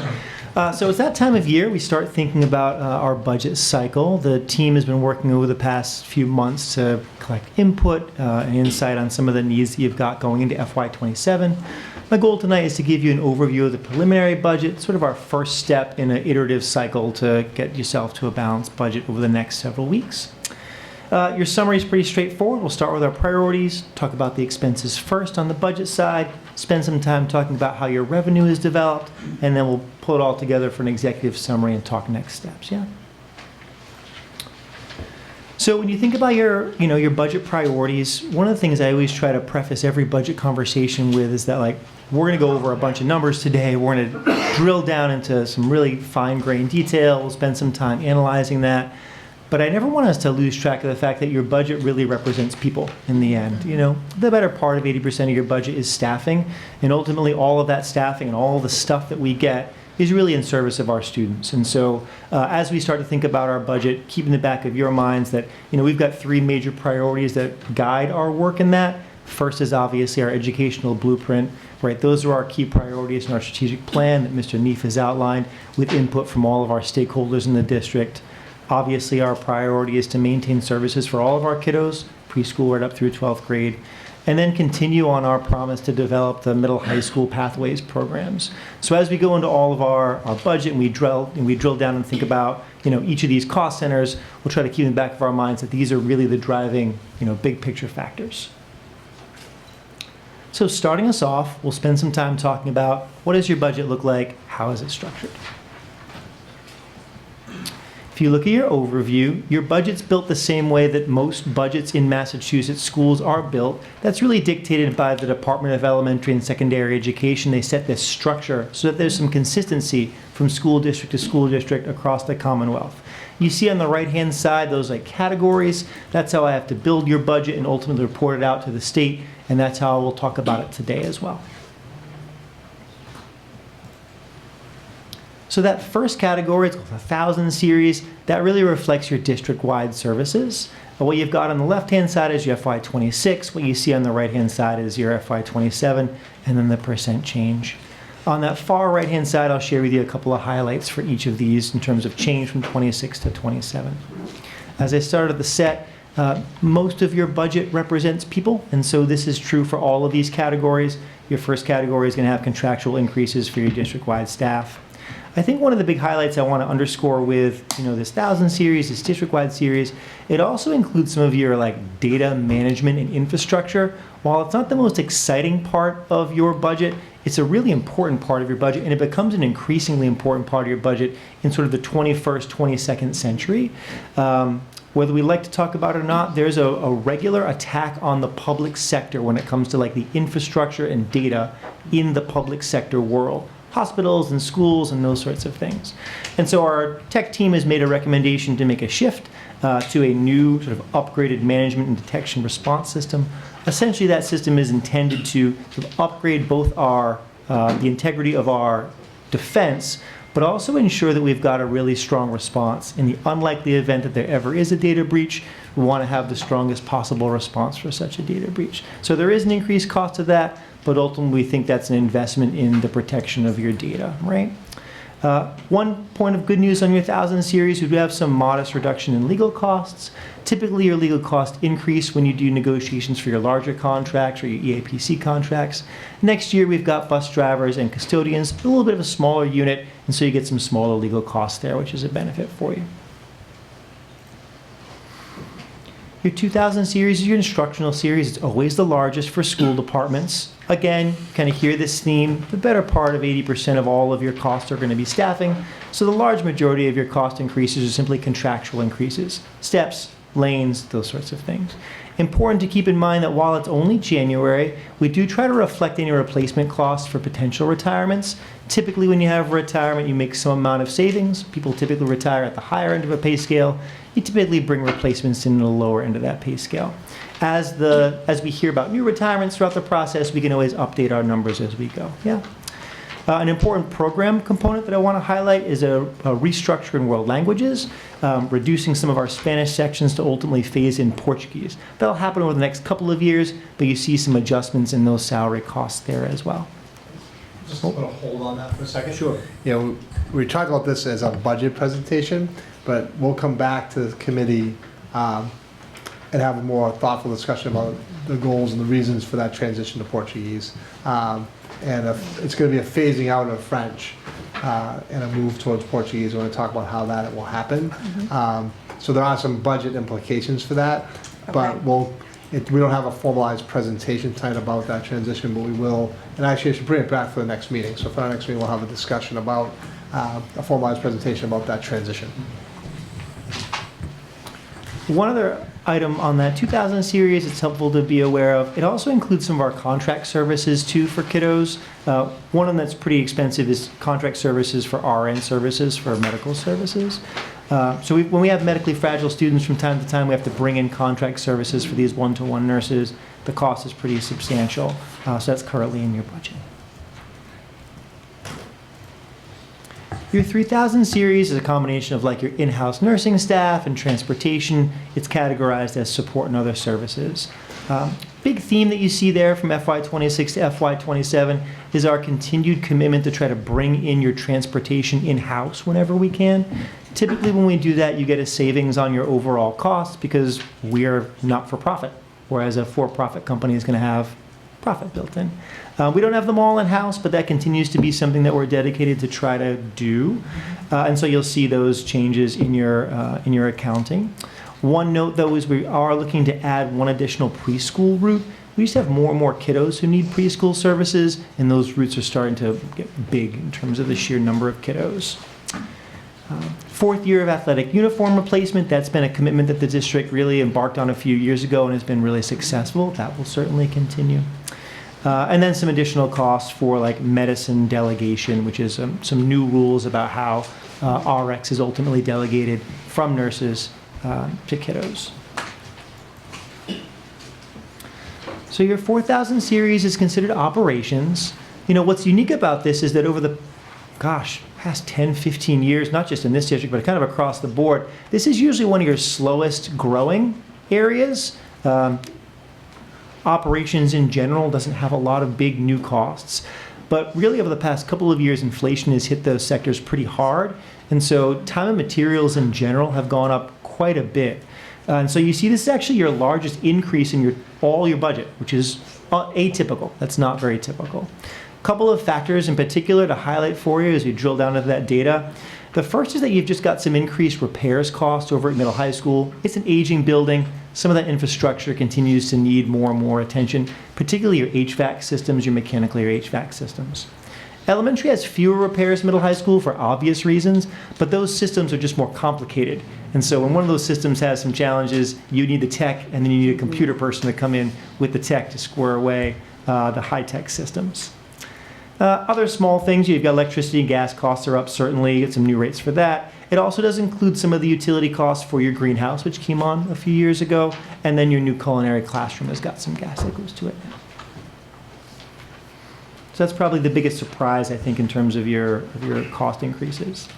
So it's that time of year we start thinking about our budget cycle. The team has been working over the past few months to collect input and insight on some of the needs that you've got going into FY27. My goal tonight is to give you an overview of the preliminary budget, sort of our first step in an iterative cycle to get yourself to a balanced budget over the next several weeks. Your summary is pretty straightforward. We'll start with our priorities, talk about the expenses first on the budget side, spend some time talking about how your revenue is developed, and then we'll pull it all together for an executive summary and talk next steps, yeah? So when you think about your budget priorities, one of the things I always try to preface every budget conversation with is that, like, we're going to go over a bunch of numbers today. We're going to drill down into some really fine-grained detail. We'll spend some time analyzing that. But I never want us to lose track of the fact that your budget really represents people in the end. The better part of 80% of your budget is staffing, and ultimately all of that staffing and all the stuff that we get is really in service of our students. And so as we start to think about our budget, keep in the back of your minds that we've got 3 major priorities that guide our work in that. First is obviously our educational blueprint, right? Those are our key priorities in our strategic plan that Mr. Neef has outlined with input from all of our stakeholders in the district. Obviously, our priority is to maintain services for all of our kiddos, preschool right up through 12th grade, and then continue on our promise to develop the middle high school pathways programs. So as we go into all of our budget and we drill down and think about each of these cost centers, we'll try to keep in the back of our minds that these are really the driving big picture factors. So starting us off, we'll spend some time talking about what does your budget look like, how is it structured? If you look at your overview, your budget's built the same way that most budgets in Massachusetts schools are built. That's really dictated by the Department of Elementary and Secondary Education. They set this structure so that there's some consistency from school district to school district across the Commonwealth. You see on the right-hand side those categories. That's how I have to build your budget and ultimately report it out to the state, and that's how we'll talk about it today as well. So that first category, it's called the 1,000 series, that really reflects your district-wide services. What you've got on the left-hand side is your FY26. What you see on the right-hand side is your FY27, and then the percent change. On that far right-hand side, I'll share with you a couple of highlights for each of these in terms of change from 26 to 27. As I started the set, most of your budget represents people, and so this is true for all of these categories. Your first category is going to have contractual increases for your district-wide staff. I think one of the big highlights I want to underscore with this 1,000 series, this district-wide series, it also includes some of your data management and infrastructure. While it's not the most exciting part of your budget, it's a really important part of your budget, and it becomes an increasingly important part of your budget in sort of the 21st, 22nd century. Whether we like to talk about it or not, there's a regular attack on the public sector when it comes to the infrastructure and data in the public sector world. Hospitals and schools and those sorts of things. And so our tech team has made a recommendation to make a shift to a new sort of upgraded management and detection response system. Essentially, that system is intended to sort of upgrade both the integrity of our defense, but also ensure that we've got a really strong response. In the unlikely event that there ever is a data breach, we want to have the strongest possible response for such a data breach. So there is an increased cost to that, but ultimately we think that's an investment in the protection of your data, right? One point of good news on your 1,000 series, we do have some modest reduction in legal costs. Typically your legal costs increase when you do negotiations for your larger contracts or your EAPC contracts. Next year we've got bus drivers and custodians, a little bit of a smaller unit, and so you get some smaller legal costs there, which is a benefit for you. Your 2000 series is your instructional series. It's always the largest for school departments. Again, kind of hear this theme. The better part of 80% of all of your costs are going to be staffing. So the large majority of your cost increases are simply contractual increases. Steps, lanes, those sorts of things. Important to keep in mind that while it's only January, we do try to reflect any replacement costs for potential retirements. Typically when you have a retirement, you make some amount of savings. People typically retire at the higher end of a pay scale. You typically bring replacements in the lower end of that pay scale. As we hear about new retirements throughout the process, we can always update our numbers as we go. Yeah. An important program component that I want to highlight is a restructure in world languages, reducing some of our Spanish sections to ultimately phase in Portuguese. That'll happen over the next couple of years, but you see some adjustments in those salary costs there as well. Just put a hold on that for a second. Sure. We talked about this as a budget presentation, but we'll come back to the committee and have a more thoughtful discussion about the goals and the reasons for that transition to Portuguese. And it's going to be a phasing out of French and a move towards Portuguese. We're going to talk about how that will happen. So there are some budget implications for that, but we don't have a formalized presentation tonight about that transition, but we will. And actually, I should bring it back for the next meeting. So for our next meeting, we'll have a discussion about a formalized presentation about that transition. One other item on that 2000 series it's helpful to be aware of, it also includes some of our contract services too for kiddos. One of them that's pretty expensive is contract services for RN services, for medical services. When we have medically fragile students from time to time, we have to bring in contract services for these one-to-one nurses. The cost is pretty substantial, so that's currently in your budget. Your 3000 series is a combination of like your in-house nursing staff and transportation. It's categorized as support and other services. Big theme that you see there from FY26 to FY27 is our continued commitment to try to bring in your transportation in-house whenever we can. Typically when we do that, you get a savings on your overall costs because we are not-for-profit, whereas a for-profit company is going to have profit built in. We don't have them all in-house, but that continues to be something that we're dedicated to try to do. And so you'll see those changes in your accounting. One note, though, is we are looking to add one additional preschool route. We just have more and more kiddos who need preschool services, and those routes are starting to get big in terms of the sheer number of kiddos. Fourth year of athletic uniform replacement, that's been a commitment that the district really embarked on a few years ago and has been really successful. That will certainly continue. And then some additional costs for like medicine delegation, which is some new rules about how RX is ultimately delegated from nurses to kiddos. So your 4000 series is considered operations. You know, what's unique about this is that over the, past 10, 15 years, not just in this district, but kind of across the board, this is usually one of your slowest growing areas. Operations in general doesn't have a lot of big new costs. But really over the past couple of years, inflation has hit those sectors pretty hard. And so time and materials in general have gone up quite a bit. And so you see this is actually your largest increase in all your budget, which is atypical. That's not very typical. A couple of factors in particular to highlight for you as we drill down into that data. The first is that you've just got some increased repairs costs over at middle high school. It's an aging building. Some of that infrastructure continues to need more and more attention, particularly your HVAC systems, your mechanical or HVAC systems. Elementary has fewer repairs than middle high school for obvious reasons, but those systems are just more complicated. And so when one of those systems has some challenges, you need the tech, and then you need a computer person to come in with the tech to square away the high-tech systems. Other small things, you've got electricity and gas costs are up, certainly, get some new rates for that. It also does include some of the utility costs for your greenhouse, which came on a few years ago, and then your new culinary classroom has got some gas that goes to it now. So that's probably the biggest surprise, I think, in terms of your cost increases.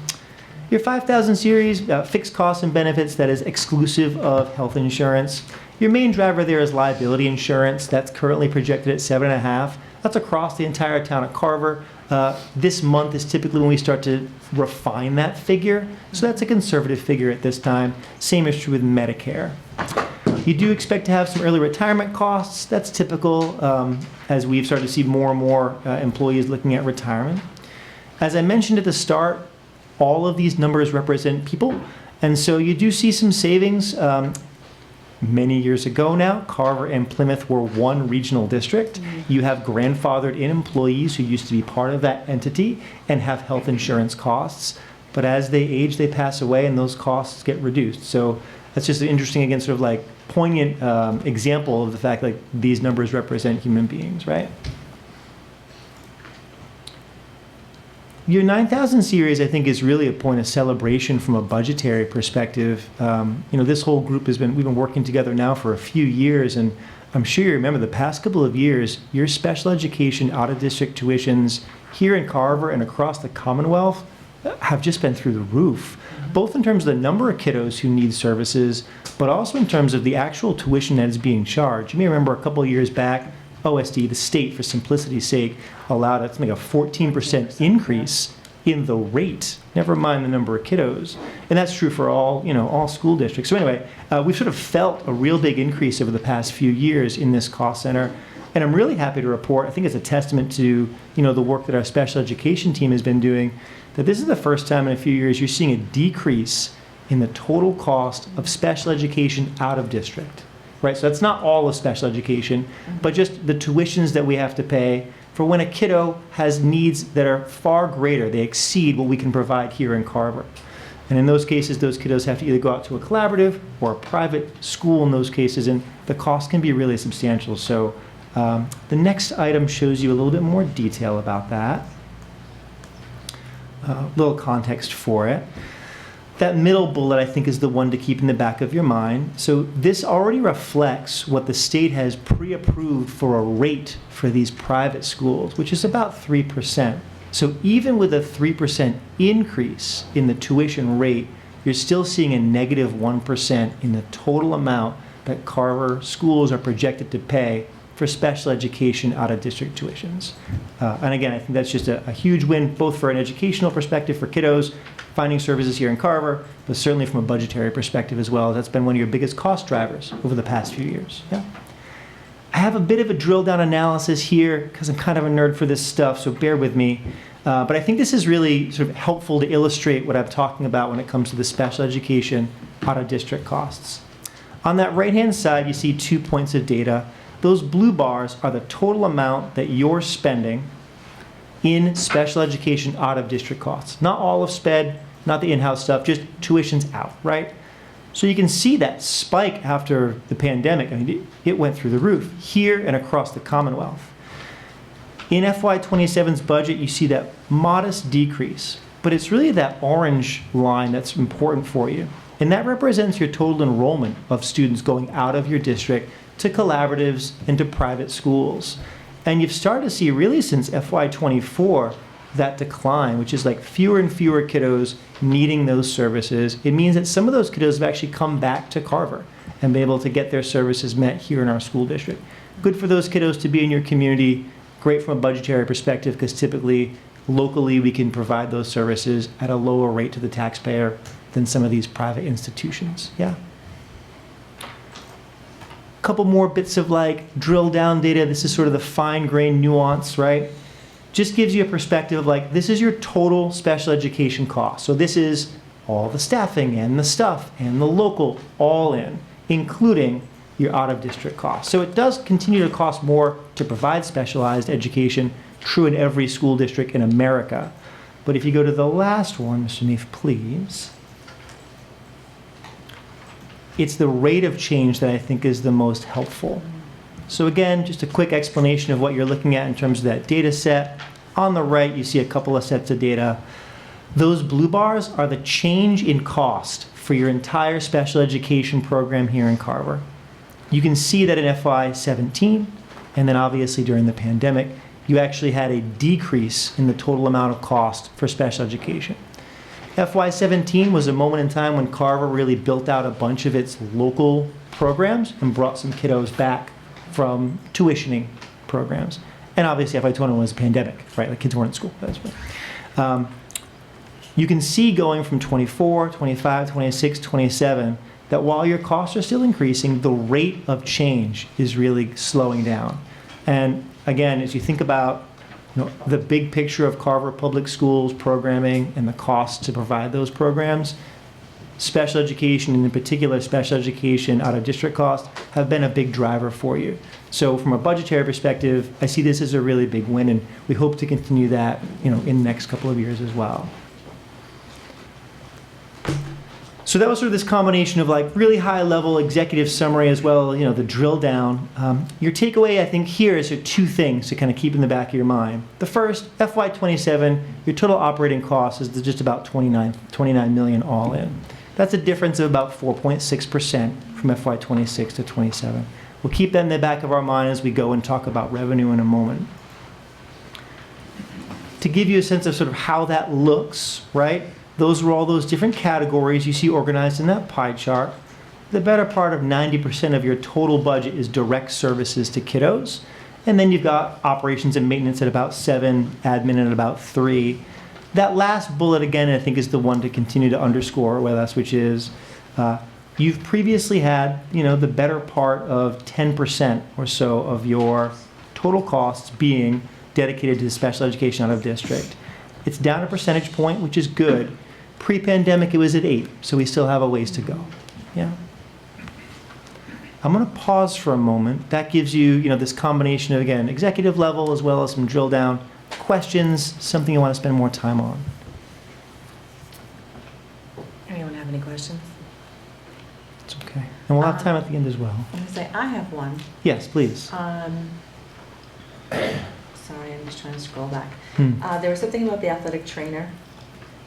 Your 5000 series, fixed costs and benefits, that is exclusive of health insurance. Your main driver there is liability insurance. That's currently projected at 7.5. That's across the entire town of Carver. This month is typically when we start to refine that figure. So that's a conservative figure at this time. Same is true with Medicare. You do expect to have some early retirement costs. That's typical as we've started to see more and more employees looking at retirement. As I mentioned at the start, all of these numbers represent people. And so you do see some savings. Many years ago now, Carver and Plymouth were one regional district. You have grandfathered in employees who used to be part of that entity and have health insurance costs. But as they age, they pass away and those costs get reduced. So that's just an interesting, again, sort of like poignant example of the fact like these numbers represent human beings, right? Your 9000 series, I think, is really a point of celebration from a budgetary perspective. This whole group we've been working together now for a few years, and I'm sure you remember the past couple of years, your special education out-of-district tuitions here in Carver and across the Commonwealth have just been through the roof, both in terms of the number of kiddos who need services, but also in terms of the actual tuition that is being charged. You may remember a couple of years back, OSD, the state, for simplicity's sake, allowed us to make a 14% increase in the rate, never mind the number of kiddos. And that's true for all school districts. So anyway, we've sort of felt a real big increase over the past few years in this cost center. And I'm really happy to report, I think it's a testament to the work that our special education team has been doing, that this is the first time in a few years you're seeing a decrease in the total cost of special education out of district. Right, so that's not all of special education, but just the tuitions that we have to pay for when a kiddo has needs that are far greater. They exceed what we can provide here in Carver. And in those cases, those kiddos have to either go out to a collaborative or a private school in those cases, and the cost can be really substantial. So the next item shows you a little bit more detail about that. A little context for it. That middle bullet, I think, is the one to keep in the back of your mind. So this already reflects what the state has pre-approved for a rate for these private schools, which is about 3%. So even with a 3% increase in the tuition rate, you're still seeing a negative 1% in the total amount that Carver schools are projected to pay for special education out-of-district tuitions. And again, I think that's just a huge win, both for an educational perspective for kiddos, finding services here in Carver, but certainly from a budgetary perspective as well. That's been one of your biggest cost drivers over the past few years. Yeah. I have a bit of a drill down analysis here because I'm kind of a nerd for this stuff, so bear with me. But I think this is really sort of helpful to illustrate what I'm talking about when it comes to the special education out-of-district costs. On that right-hand side, you see 2 points of data. Those blue bars are the total amount that you're spending in special education out-of-district costs. Not all of SPED, not the in-house stuff, just tuition's out, right? So you can see that spike after the pandemic. I mean, it went through the roof here and across the Commonwealth. In FY27's budget, you see that modest decrease, but it's really that orange line that's important for you. And that represents your total enrollment of students going out of your district to collaboratives and to private schools. And you've started to see really since FY24 that decline, which is like fewer and fewer kiddos needing those services. It means that some of those kiddos have actually come back to Carver and be able to get their services met here in our school district. Good for those kiddos to be in your community, great from a budgetary perspective because typically locally we can provide those services at a lower rate to the taxpayer than some of these private institutions. Yeah. Couple more bits of like drill down data. This is sort of the fine grained nuance, right? Just gives you a perspective of like, this is your total special education cost. So this is all the staffing and the stuff and the local all in, including your out of district costs. So it does continue to cost more to provide specialized education, true in every school district in America. But if you go to the last one, Mr. Neef, please. It's the rate of change that I think is the most helpful. So again, just a quick explanation of what you're looking at in terms of that data set. On the right, you see a couple of sets of data. Those blue bars are the change in cost for your entire special education program here in Carver. You can see that in FY17, and then obviously during the pandemic, you actually had a decrease in the total amount of cost for special education. FY17 was a moment in time when Carver really built out a bunch of its local programs and brought some kiddos back from tuitioning programs. And obviously FY21 was a pandemic, right? Like kids weren't in school. That's right. You can see going from 24, 25, 26, 27, that while your costs are still increasing, the rate of change is really slowing down. And again, as you think about the big picture of Carver Public Schools programming and the cost to provide those programs, special education, and in particular special education out of district costs, have been a big driver for you. So from a budgetary perspective, I see this as a really big win, and we hope to continue that in the next couple of years as well. So that was sort of this combination of like really high level executive summary as well, the drill down. Your takeaway I think here is there are two things to kind of keep in the back of your mind. The first, FY27, your total operating cost is just about 29 million all in. That's a difference of about 4.6% from FY26 to 27. We'll keep that in the back of our mind as we go and talk about revenue in a moment. To give you a sense of sort of how that looks, right? Those are all those different categories you see organized in that pie chart. The better part of 90% of your total budget is direct services to kiddos. And then you've got operations and maintenance at about 7, admin at about 3. That last bullet, again, I think is the one to continue to underscore with us, which is you've previously had, the better part of 10% or so of your total costs being dedicated to the special education out of district. It's down a percentage point, which is good. Pre-pandemic, it was at 8, so we still have a ways to go. Yeah. I'm going to pause for a moment. That gives you, this combination of, again, executive level as well as some drill down questions, something you want to spend more time on. And we'll have time at the end as well. I'm gonna say, I have one. Yes, please. Sorry, I'm just trying to scroll back. Hmm. There was something about the athletic trainer.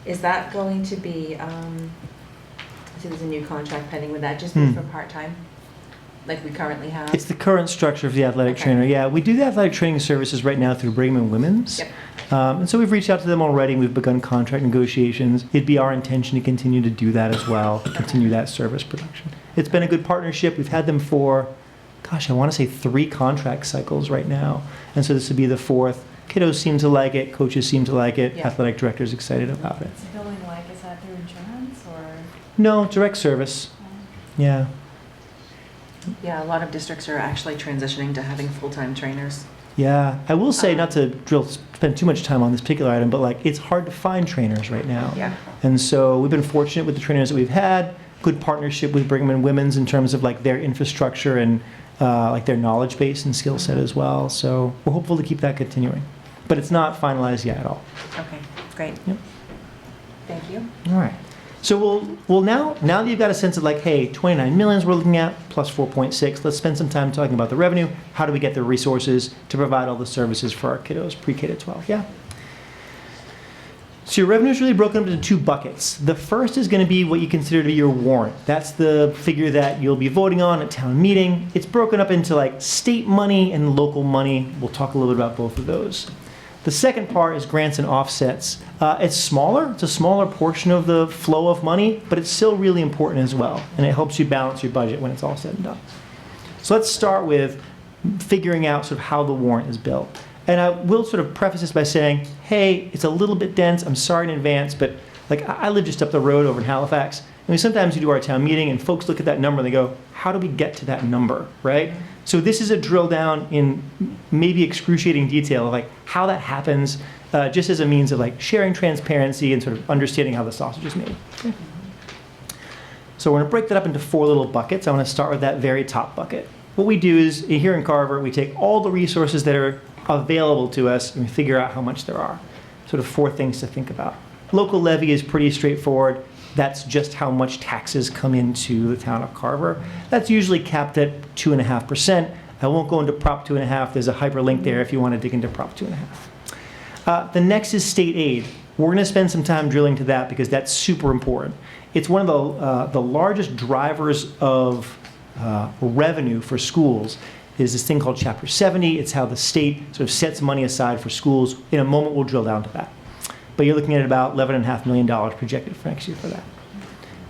Is that going to be, so there's a new contract pending, would that just be for part-time? Like we currently have? It's the current structure of the athletic trainer. Yeah, we do the athletic training services right now through Brigham and Women's. Yep. And so we've reached out to them already. We've begun contract negotiations. It'd be our intention to continue to do that as well, continue that service production. It's been a good partnership. We've had them for, gosh, I want to say 3 contract cycles right now. And so this would be the 4th. Kiddos seem to like it. Coaches seem to like it. Yeah. Athletic directors excited about it. What's the billing like? Is that through insurance or? No, direct service. Yeah. Yeah, a lot of districts are actually transitioning to having full-time trainers. Yeah, I will say, not to spend too much time on this particular item, but like it's hard to find trainers right now. Yeah. And so we've been fortunate with the trainers that we've had, good partnership with Brigham and Women's in terms of like their infrastructure and like their knowledge base and skill set as well. So we're hopeful to keep that continuing. But it's not finalized yet at all. Okay, great. Yep. Thank you. All right. So we'll now that you've got a sense of like, hey, 29 million we're looking at, plus 4.6, let's spend some time talking about the revenue. How do we get the resources to provide all the services for our kiddos, pre-K to 12? Yeah. So your revenue is really broken up into 2 buckets. The first is going to be what you consider to be your warrant. That's the figure that you'll be voting on at town meeting. It's broken up into like state money and local money. We'll talk a little bit about both of those. The second part is grants and offsets. It's smaller. It's a smaller portion of the flow of money, but it's still really important as well, and it helps you balance your budget when it's all said and done. So let's start with figuring out sort of how the warrant is built. And I will sort of preface this by saying, hey, it's a little bit dense. I'm sorry in advance, but like I live just up the road over in Halifax, and sometimes we do our town meeting, and folks look at that number and they go, how do we get to that number, right? So this is a drill down in maybe excruciating detail of like how that happens, just as a means of like sharing transparency and sort of understanding how the sausage is made. Okay. So we're going to break that up into 4 little buckets. I want to start with that very top bucket. What we do is here in Carver, we take all the resources that are available to us and we figure out how much there are. Sort of 4 things to think about. Local levy is pretty straightforward. That's just how much taxes come into the town of Carver. That's usually capped at 2.5%. I won't go into Prop 2.5. There's a hyperlink there if you want to dig into Prop 2.5. The next is state aid. We're going to spend some time drilling to that because that's super important. It's one of the largest drivers of revenue for schools is this thing called Chapter 70. It's how the state sort of sets money aside for schools. In a moment, we'll drill down to that. But you're looking at about $11.5 million projected for next year for that.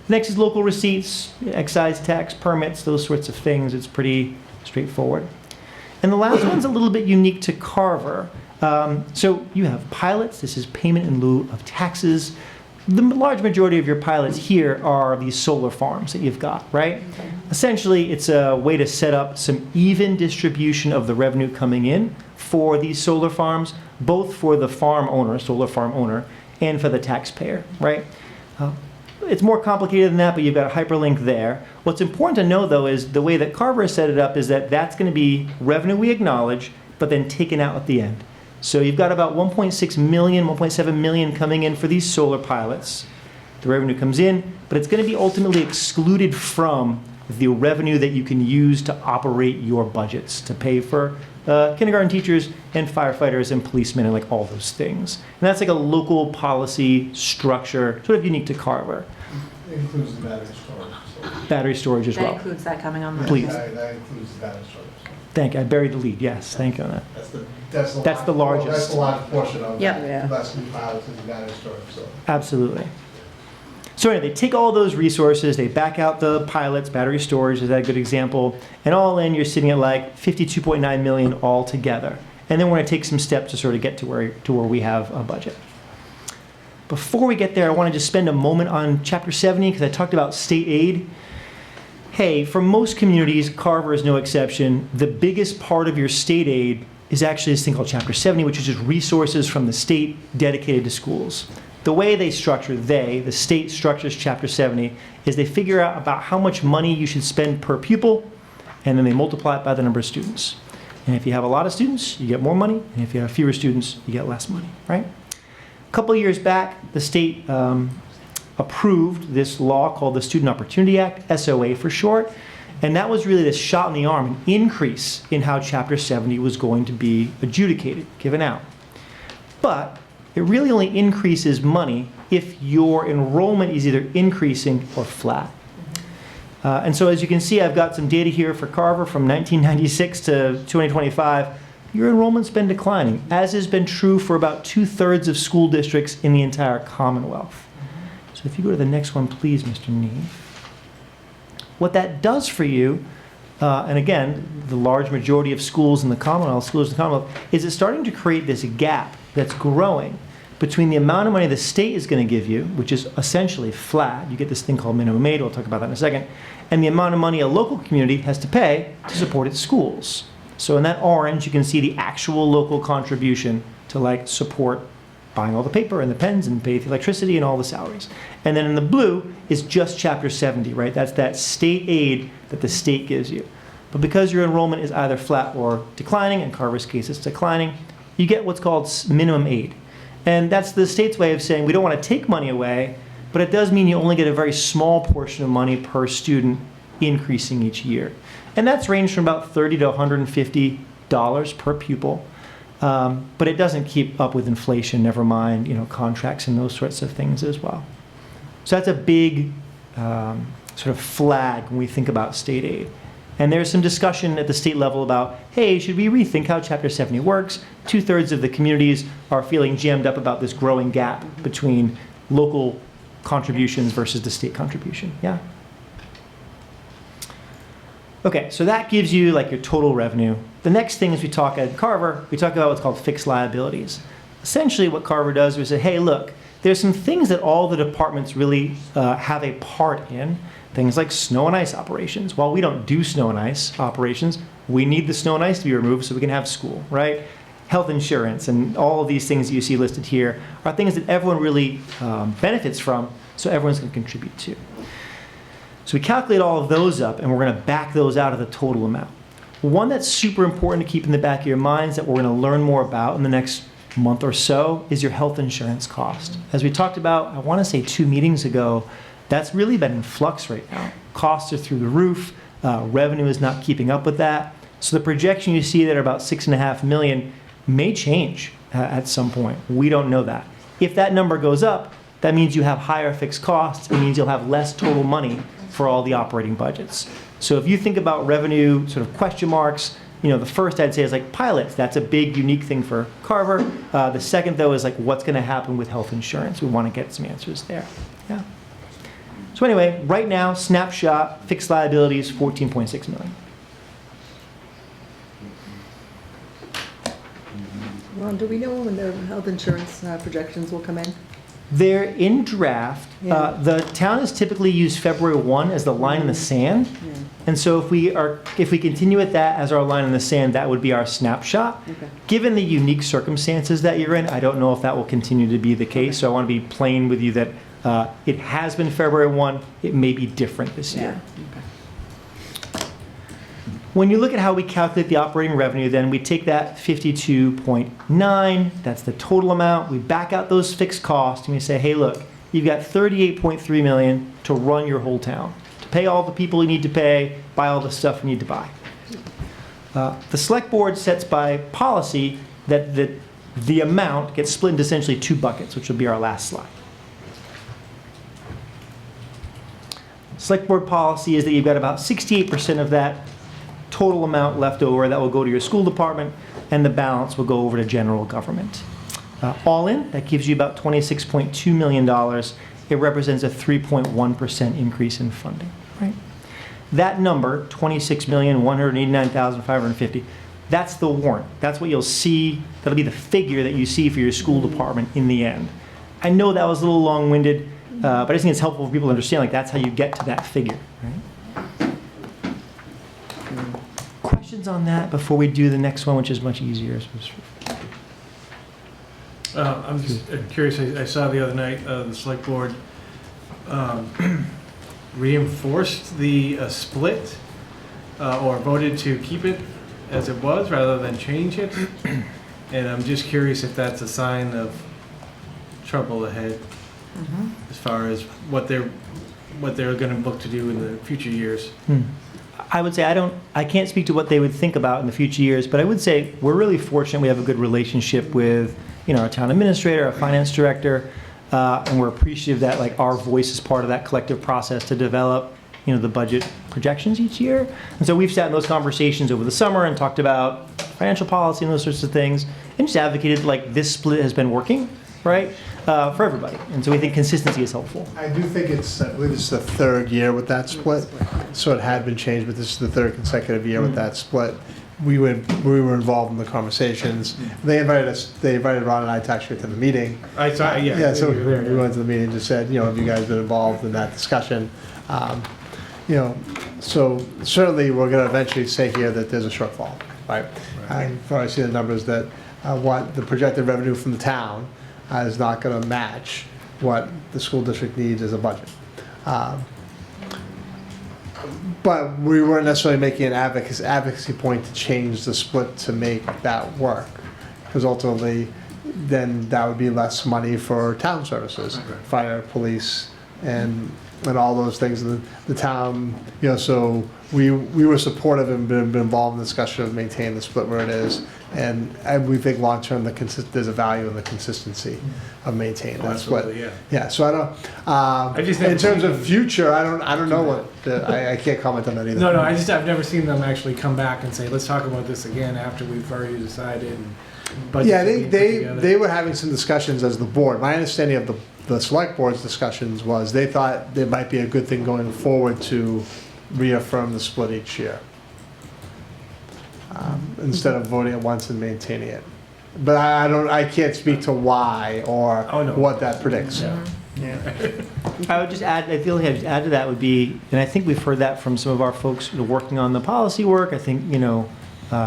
Next is local receipts, excise tax, permits, those sorts of things. It's pretty straightforward. And the last one's a little bit unique to Carver. So you have pilots. This is payment in lieu of taxes. The large majority of your pilots here are these solar farms that you've got, right? Essentially, it's a way to set up some even distribution of the revenue coming in for these solar farms, both for the farm owner, solar farm owner, and for the taxpayer, right? It's more complicated than that, but you've got a hyperlink there. What's important to know, though, is the way that Carver has set it up is that that's going to be revenue we acknowledge, but then taken out at the end. So you've got about 1.6 million, 1.7 million coming in for these solar pilots. The revenue comes in, but it's going to be ultimately excluded from the revenue that you can use to operate your budgets, to pay for kindergarten teachers and firefighters and policemen and like all those things. And that's like a local policy structure, sort of unique to Carver. It includes the battery storage. So. Battery storage as well. That includes that coming on the Please. That includes the battery storage. Thank you. I buried the lead. Yes, thank you on that. That's the largest. That's the largest portion of yep. the less new pilots is the battery storage. So. Absolutely. So anyway, they take all those resources, they back out the pilots, battery storage is that a good example, and all in you're sitting at like 52.9 million all together. And then we're going to take some steps to sort of get to where we have a budget. Before we get there, I want to just spend a moment on Chapter 70 because I talked about state aid. Hey, for most communities, Carver is no exception, the biggest part of your state aid is actually this thing called Chapter 70, which is just resources from the state dedicated to schools. The way they structure, the state structures Chapter 70, is they figure out about how much money you should spend per pupil, and then they multiply it by the number of students. And if you have a lot of students, you get more money, and if you have fewer students, you get less money, right? A couple of years back, the state approved this law called the Student Opportunity Act, SOA for short, And that was really this shot in the arm, an increase in how Chapter 70 was going to be adjudicated, given out. But it really only increases money if your enrollment is either increasing or flat. And so as you can see, I've got some data here for Carver from 1996 to 2025. Your enrollment's been declining, as has been true for about 2/3 of school districts in the entire Commonwealth. So if you go to the next one, please, Mr. Neve. What that does for you, and again, the large majority of schools in the Commonwealth, is it's starting to create this gap that's growing between the amount of money the state is going to give you, which is essentially flat. You get this thing called minimum aid, we'll talk about that in a second, and the amount of money a local community has to pay to support its schools. So in that orange, you can see the actual local contribution to like support buying all the paper and the pens and pay the electricity and all the salaries. And then in the blue is just Chapter 70, right? That's that state aid that the state gives you. But because your enrollment is either flat or declining, in Carver's case it's declining, you get what's called minimum aid. And that's the state's way of saying we don't want to take money away, but it does mean you only get a very small portion of money per student increasing each year. And that's ranged from about $30 to $150 per pupil. But it doesn't keep up with inflation, never mind, contracts and those sorts of things as well. So that's a big sort of flag when we think about state aid. And there's some discussion at the state level about, hey, should we rethink how Chapter 70 works? 2/3 of the communities are feeling jammed up about this growing gap between local contributions versus the state contribution. Yeah? Okay, so that gives you like your total revenue. The next thing is we talk at Carver, we talk about what's called fixed liabilities. Essentially what Carver does is say, hey, look, there's some things that all the departments really have a part in. Things like snow and ice operations. While we don't do snow and ice operations, we need the snow and ice to be removed so we can have school, right? Health insurance and all of these things that you see listed here are things that everyone really benefits from, so everyone's going to contribute to. So we calculate all of those up, and we're going to back those out of the total amount. One that's super important to keep in the back of your minds that we're going to learn more about in the next month or so is your health insurance cost. As we talked about, I want to say 2 meetings ago, that's really been in flux right now. Costs are through the roof. Revenue is not keeping up with that. So the projection you see there, about $6.5 million, may change at some point. We don't know that. If that number goes up, that means you have higher fixed costs. It means you'll have less total money for all the operating budgets. So if you think about revenue sort of question marks, the first I'd say is like pilots. That's a big, unique thing for Carver. The second, though, is like what's going to happen with health insurance. We want to get some answers there. Yeah. So anyway, right now, snapshot, fixed liabilities, $14.6 million. Ron, do we know when the health insurance projections will come in? They're in draft. Yeah. The town has typically used February 1 as the line in the sand. Yeah. And so if we continue with that as our line in the sand, that would be our snapshot. Okay. Given the unique circumstances that you're in, I don't know if that will continue to be the case. Okay. So I want to be plain with you that it has been February 1. It may be different this year. Okay. When you look at how we calculate the operating revenue, then we take that 52.9, that's the total amount. We back out those fixed costs and we say, hey, look, you've got $38.3 million to run your whole town, to pay all the people you need to pay, buy all the stuff you need to buy. The select board sets by policy that the amount gets split into essentially 2 buckets, which will be our last slide. Select board policy is that you've got about 68% of that total amount left over that will go to your school department, and the balance will go over to general government. All in, that gives you about $26.2 million. It represents a 3.1% increase in funding. Right? That number, $26,189,550, that's the warrant. That's what you'll see. That'll be the figure that you see for your school department in the end. I know that was a little long-winded, but I just think it's helpful for people to understand, like, that's how you get to that figure. Right? Questions on that before we do the next one, which is much easier? I'm just curious. I saw the other night the select board reinforced the split or voted to keep it as it was rather than change it. And I'm just curious if that's a sign of trouble ahead as far as what they're going to look to do in the future years. I would say I can't speak to what they would think about in the future years, but I would say we're really fortunate we have a good relationship with, our town administrator, our finance director, and we're appreciative that like our voice is part of that collective process to develop, the budget projections each year. And so we've sat in those conversations over the summer and talked about financial policy and those sorts of things, and just advocated like this split has been working, right, for everybody. And so we think consistency is helpful. I do think I believe it's the third year with that split. So it had been changed, but this is the third consecutive year with that split. We were involved in the conversations. They invited Ron and I to actually attend the meeting. I saw, yeah. Yeah, so we went to the meeting and just said, have you guys been involved in that discussion? So certainly we're going to eventually say here that there's a shortfall, right? I've already seen the numbers that what the projected revenue from the town is not going to match what the school district needs as a budget. But we weren't necessarily making an advocacy point to change the split to make that work, because ultimately then that would be less money for town services, fire, police, and all those things. The town, so we were supportive and been involved in the discussion of maintaining the split where it is, and we think long term there's a value in the consistency of maintaining that split. Yeah. So I don't. In terms of future, I don't know what. I can't comment on that either. No. I've never seen them actually come back and say, let's talk about this again after we've already decided. And yeah, they were having some discussions as the board. My understanding of the select board's discussions was they thought it might be a good thing going forward to reaffirm the split each year instead of voting at once and maintaining it. But I can't speak to why or what that predicts. I would just add, I feel like I'd just add to that would be, and I think we've heard that from some of our folks working on the policy work. I think,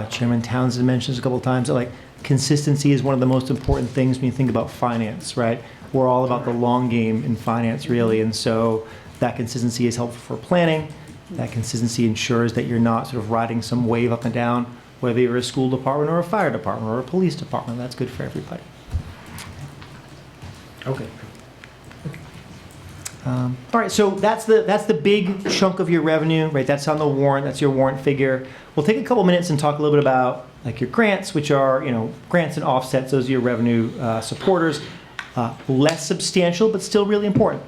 Chairman Townsend mentions a couple of times that like consistency is one of the most important things when you think about finance, right? We're all about the long game in finance, really, and so that consistency is helpful for planning. That consistency ensures that you're not sort of riding some wave up and down, whether you're a school department or a fire department or a police department. That's good for everybody. Okay. All right, so that's the big chunk of your revenue, right? That's on the warrant. That's your warrant figure. We'll take a couple minutes and talk a little bit about like your grants, which are grants and offsets. Those are your revenue supporters. Less substantial, but still really important.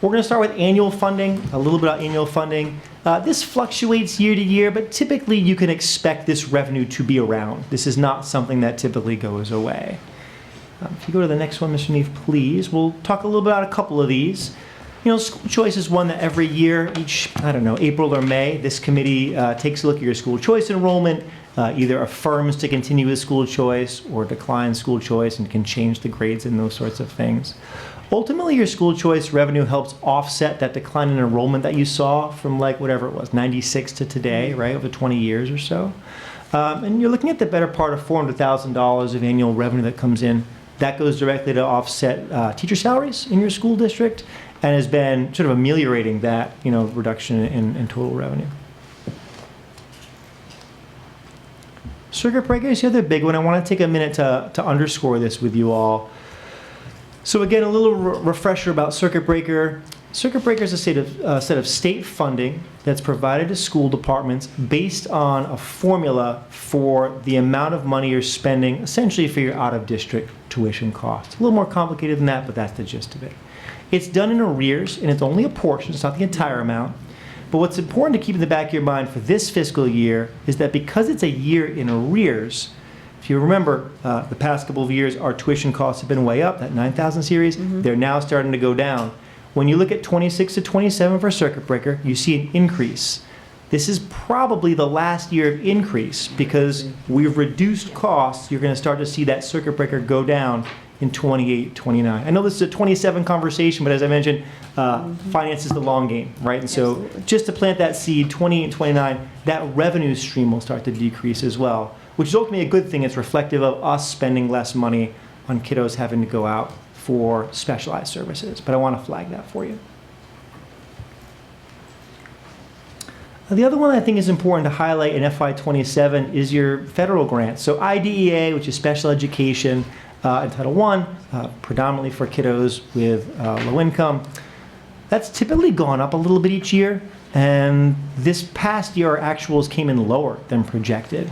We're going to start with annual funding, a little bit about annual funding. This fluctuates year to year, but typically you can expect this revenue to be around. This is not something that typically goes away. If you go to the next one, Mr. Neef, please. We'll talk a little bit about a couple of these. School choice is one that every year, April or May, this committee takes a look at your school choice enrollment, either affirms to continue with school choice or declines school choice and can change the grades and those sorts of things. Ultimately, your school choice revenue helps offset that decline in enrollment that you saw from whatever it was, 96 to today, right, over 20 years or so. And you're looking at the better part of $400,000 of annual revenue that comes in. That goes directly to offset teacher salaries in your school district and has been sort of ameliorating that, reduction in total revenue. Circuit breaker is the other big one. I want to take a minute to underscore this with you all. So again, a little refresher about circuit breaker. Circuit breaker is a set of state funding that's provided to school departments based on a formula for the amount of money you're spending essentially for your out-of-district tuition costs. A little more complicated than that, but that's the gist of it. It's done in arrears, and it's only a portion. It's not the entire amount. But what's important to keep in the back of your mind for this fiscal year is that because it's a year in arrears, if you remember, the past couple of years, our tuition costs have been way up, that 9,000 series. They're now starting to go down. When you look at 26 to 27 for circuit breaker, you see an increase. This is probably the last year of increase because we've reduced costs. You're going to start to see that circuit breaker go down in 28, 29. I know this is a 27 conversation, but as I mentioned, finance is the long game, right? And so just to plant that seed, 28 and 29, that revenue stream will start to decrease as well, which is ultimately a good thing. It's reflective of us spending less money on kiddos having to go out for specialized services. But I want to flag that for you. The other one I think is important to highlight in FY27 is your federal grants. So IDEA, which is special education, and Title I, predominantly for kiddos with low income. That's typically gone up a little bit each year. And this past year, our actuals came in lower than projected.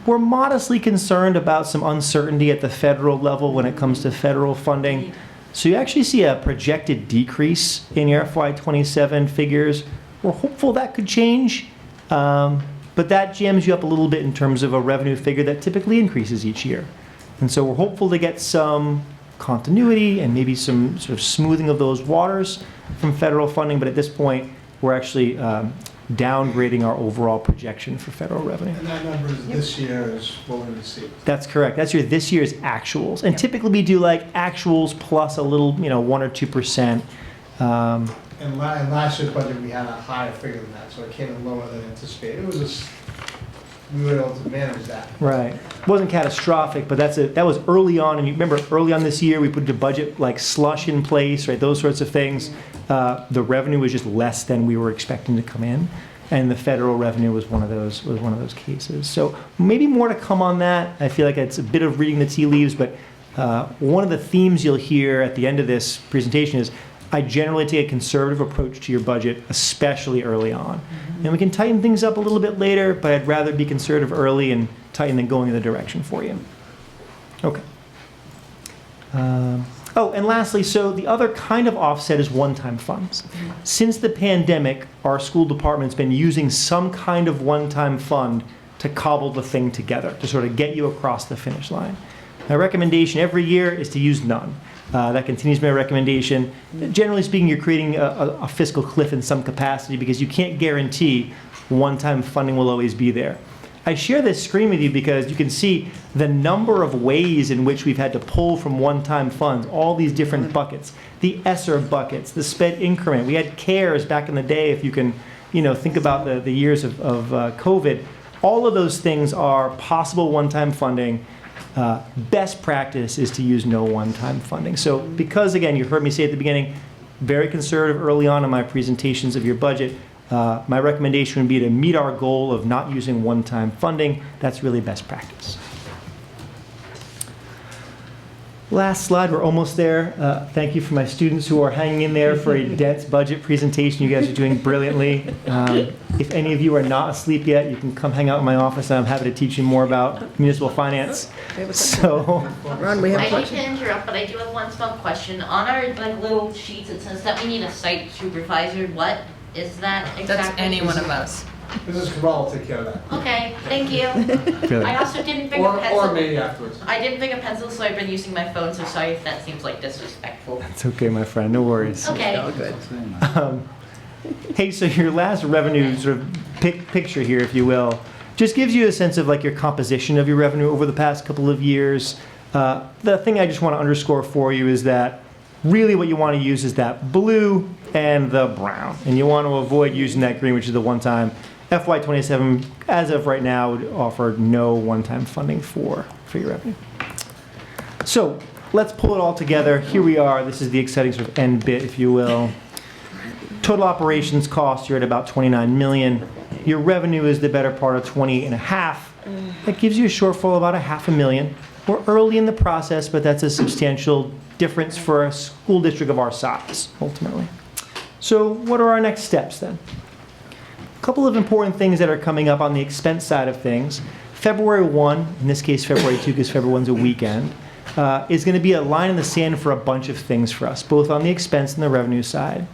We're modestly concerned about some uncertainty at the federal level when it comes to federal funding. So you actually see a projected decrease in your FY27 figures. We're hopeful that could change, but that jams you up a little bit in terms of a revenue figure that typically increases each year. And so we're hopeful to get some continuity and maybe some sort of smoothing of those waters from federal funding, but at this point, we're actually downgrading our overall projection for federal revenue. And that number is this year is what we received. That's correct. That's this year's actuals. And typically we do like actuals plus a little, 1 or 2%. And last year's budget, we had a higher figure than that, so it came in lower than anticipated. It was just, we were able to manage that. Right. It wasn't catastrophic, but that was early on. And you remember early on this year, we put the budget like slush in place, right? Those sorts of things. The revenue was just less than we were expecting to come in. And the federal revenue was one of those cases. So maybe more to come on that. I feel like it's a bit of reading the tea leaves, but one of the themes you'll hear at the end of this presentation is I generally take a conservative approach to your budget, especially early on. And we can tighten things up a little bit later, but I'd rather be conservative early and tighten than going in the direction for you. Okay. And lastly, so the other kind of offset is one-time funds. Since the pandemic, our school department's been using some kind of one-time fund to cobble the thing together, to sort of get you across the finish line. My recommendation every year is to use none. That continues to be my recommendation. Generally speaking, you're creating a fiscal cliff in some capacity because you can't guarantee one-time funding will always be there. I share this screen with you because you can see the number of ways in which we've had to pull from one-time funds, all these different buckets, the ESSER buckets, the SPED increment. We had CARES back in the day, if you can think about the years of COVID. All of those things are possible one-time funding. Best practice is to use no one-time funding. So because, again, you heard me say at the beginning, very conservative early on in my presentations of your budget, my recommendation would be to meet our goal of not using one-time funding. That's really best practice. Last slide, we're almost there. Thank you for my students who are hanging in there for a dense budget presentation. You guys are doing brilliantly. If any of you are not asleep yet, you can come hang out in my office and I'm happy to teach you more about municipal finance. So, Ron, we have a I hate question. to interrupt, but I do have one small question. On our little sheets, it says that we need a site supervisor. What is that exactly? That's any one of us. Mrs. Cabral will take care of that. Okay, thank you. Really? I also didn't bring a Or pencil. maybe afterwards. I didn't bring a pencil, so I've been using my phone, so sorry if that seems like disrespectful. it's okay, my friend, no worries. Okay. Hey, so your last revenue sort of picture here, if you will, just gives you a sense of like your composition of your revenue over the past couple of years. The thing I just want to underscore for you is that really what you want to use is that blue and the brown. And you want to avoid using that green, which is the one-time. FY27, as of right now, would offer no one-time funding for your revenue. So let's pull it all together. Here we are. This is the exciting sort of end bit, if you will. Total operations cost, you're at about 29 million. Your revenue is the better part of 20.5. That gives you a shortfall of about $500,000. We're early in the process, but that's a substantial difference for a school district of our size, ultimately. So what are our next steps then? A couple of important things that are coming up on the expense side of things. February 1, in this case February 2 because February 1's a weekend, is going to be a line in the sand for a bunch of things for us, both on the expense and the revenue side.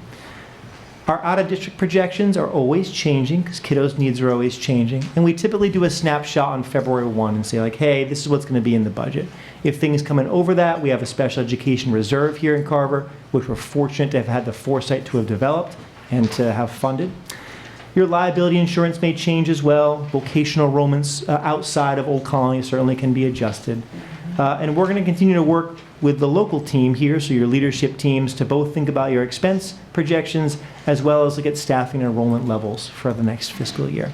Our out-of-district projections are always changing because kiddos' needs are always changing. And we typically do a snapshot on February 1 and say like, hey, this is what's going to be in the budget. If things come in over that, we have a special education reserve here in Carver, which we're fortunate to have had the foresight to have developed and to have funded. Your liability insurance may change as well. Vocational enrollments outside of Old Colony certainly can be adjusted. And we're going to continue to work with the local team here, so your leadership teams, to both think about your expense projections as well as look at staffing and enrollment levels for the next fiscal year.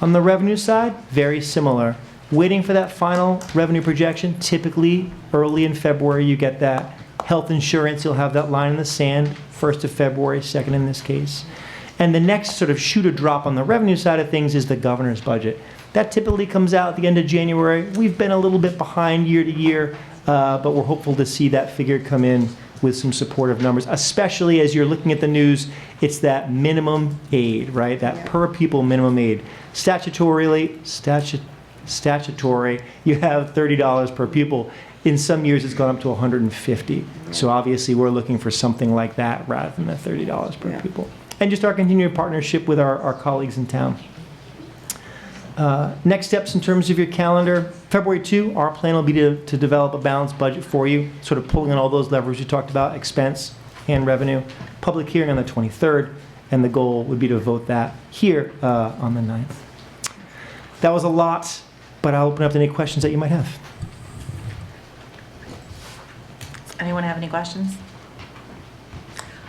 On the revenue side, very similar. Waiting for that final revenue projection. Typically, early in February, you get that. Health insurance, you'll have that line in the sand, 1st of February, 2nd in this case. And the next sort of shoot or drop on the revenue side of things is the governor's budget. That typically comes out at the end of January. We've been a little bit behind year to year, but we're hopeful to see that figure come in with some supportive numbers, especially as you're looking at the news. It's that minimum aid, right? That per pupil minimum aid. Statutory, you have $30 per pupil. In some years, it's gone up to $150. So obviously, we're looking for something like that rather than the $30 per pupil. And just our continued partnership with our colleagues in town. Next steps in terms of your calendar. February 2, our plan will be to develop a balanced budget for you, sort of pulling in all those levers you talked about, expense and revenue. Public hearing on the 23rd, and the goal would be to vote that here on the 9th. That was a lot, but I'll open up to any questions that you might have. Anyone have any questions?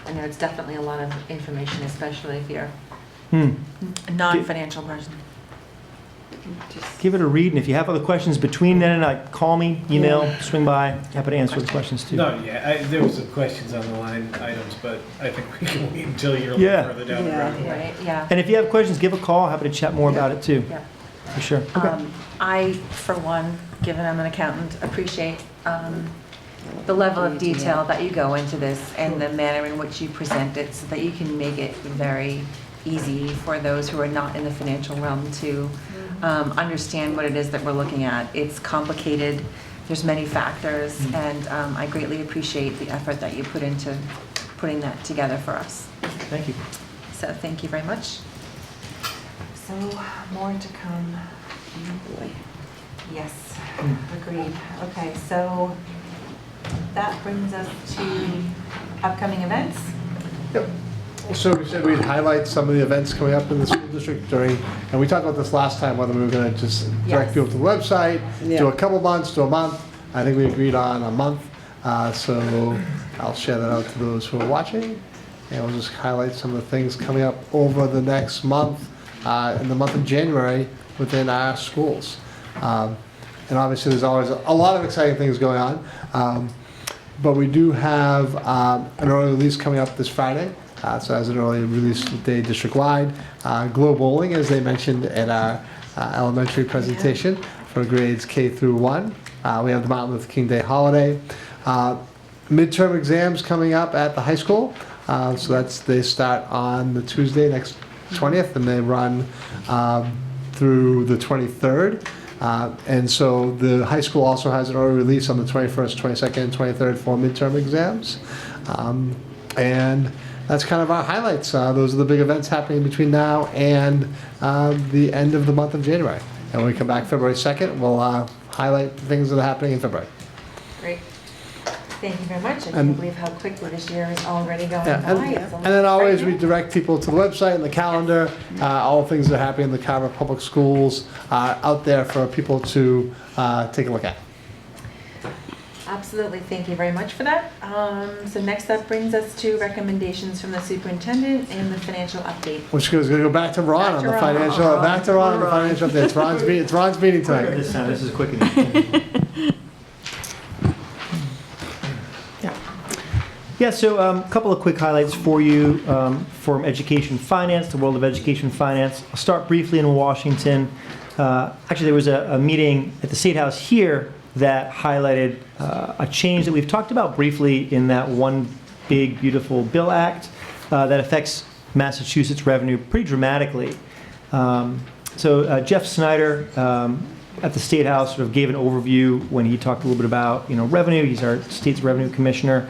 I know it's definitely a lot of information, especially if you're a non-financial person. Give it a read, and if you have other questions between then and call me, email, swing by. Happy to answer the questions too. No, there was some questions on the line items, but I think we can wait until you're a little further down the road. Right, yeah. And if you have questions, give a call. Happy to chat more about it too. Yeah. For sure. Okay. I, for one, given I'm an accountant, appreciate the level of detail that you go into this and the manner in which you present it so that you can make it very easy for those who are not in the financial realm to understand what it is that we're looking at. It's complicated. There's many factors, and I greatly appreciate the effort that you put into putting that together for us. Thank you. So thank you very much. So more to come. Oh boy. Yes, agreed. Okay, so that brings us to upcoming events. Yep. So we said we'd highlight some of the events coming up in the school district during, and we talked about this last time, whether we were going to just direct people to the website, do a couple months, to a month. I think we agreed on a month. So I'll share that out to those who are watching. And we'll just highlight some of the things coming up over the next month, in the month of January within our schools. And obviously there's always a lot of exciting things going on. But we do have an early release coming up this Friday. So as an early release day district-wide. Glow Bowling, as they mentioned at our elementary presentation for grades K through 1. We have the Martin Luther King Day holiday. Midterm exams coming up at the high school. So they start on the Tuesday, next 20th, and they run through the 23rd. And so the high school also has an early release on the 21st, 22nd, and 23rd for midterm exams. And that's kind of our highlights. Those are the big events happening between now and the end of the month of January. And when we come back February 2nd, we'll highlight the things that are happening in February. Great. Thank you very much. I can't believe how quickly this year is already going by. And then always we direct people to the website and the calendar, all the things that are happening in the Carver Public Schools out there for people to take a look at. Absolutely. Thank you very much for that. So next up brings us to recommendations from the superintendent and the financial update. Which is going to go back to Ron on the financial. Back to Ron on the financial update. It's Ron's meeting tonight. This is quick. Yeah, so a couple of quick highlights for you from education finance, the world of education finance. I'll start briefly in Washington. Actually, there was a meeting at the State House here that highlighted a change that we've talked about briefly in that One Big Beautiful Bill Act that affects Massachusetts revenue pretty dramatically. So Jeff Snyder at the State House sort of gave an overview when he talked a little bit about revenue. He's our state's revenue commissioner.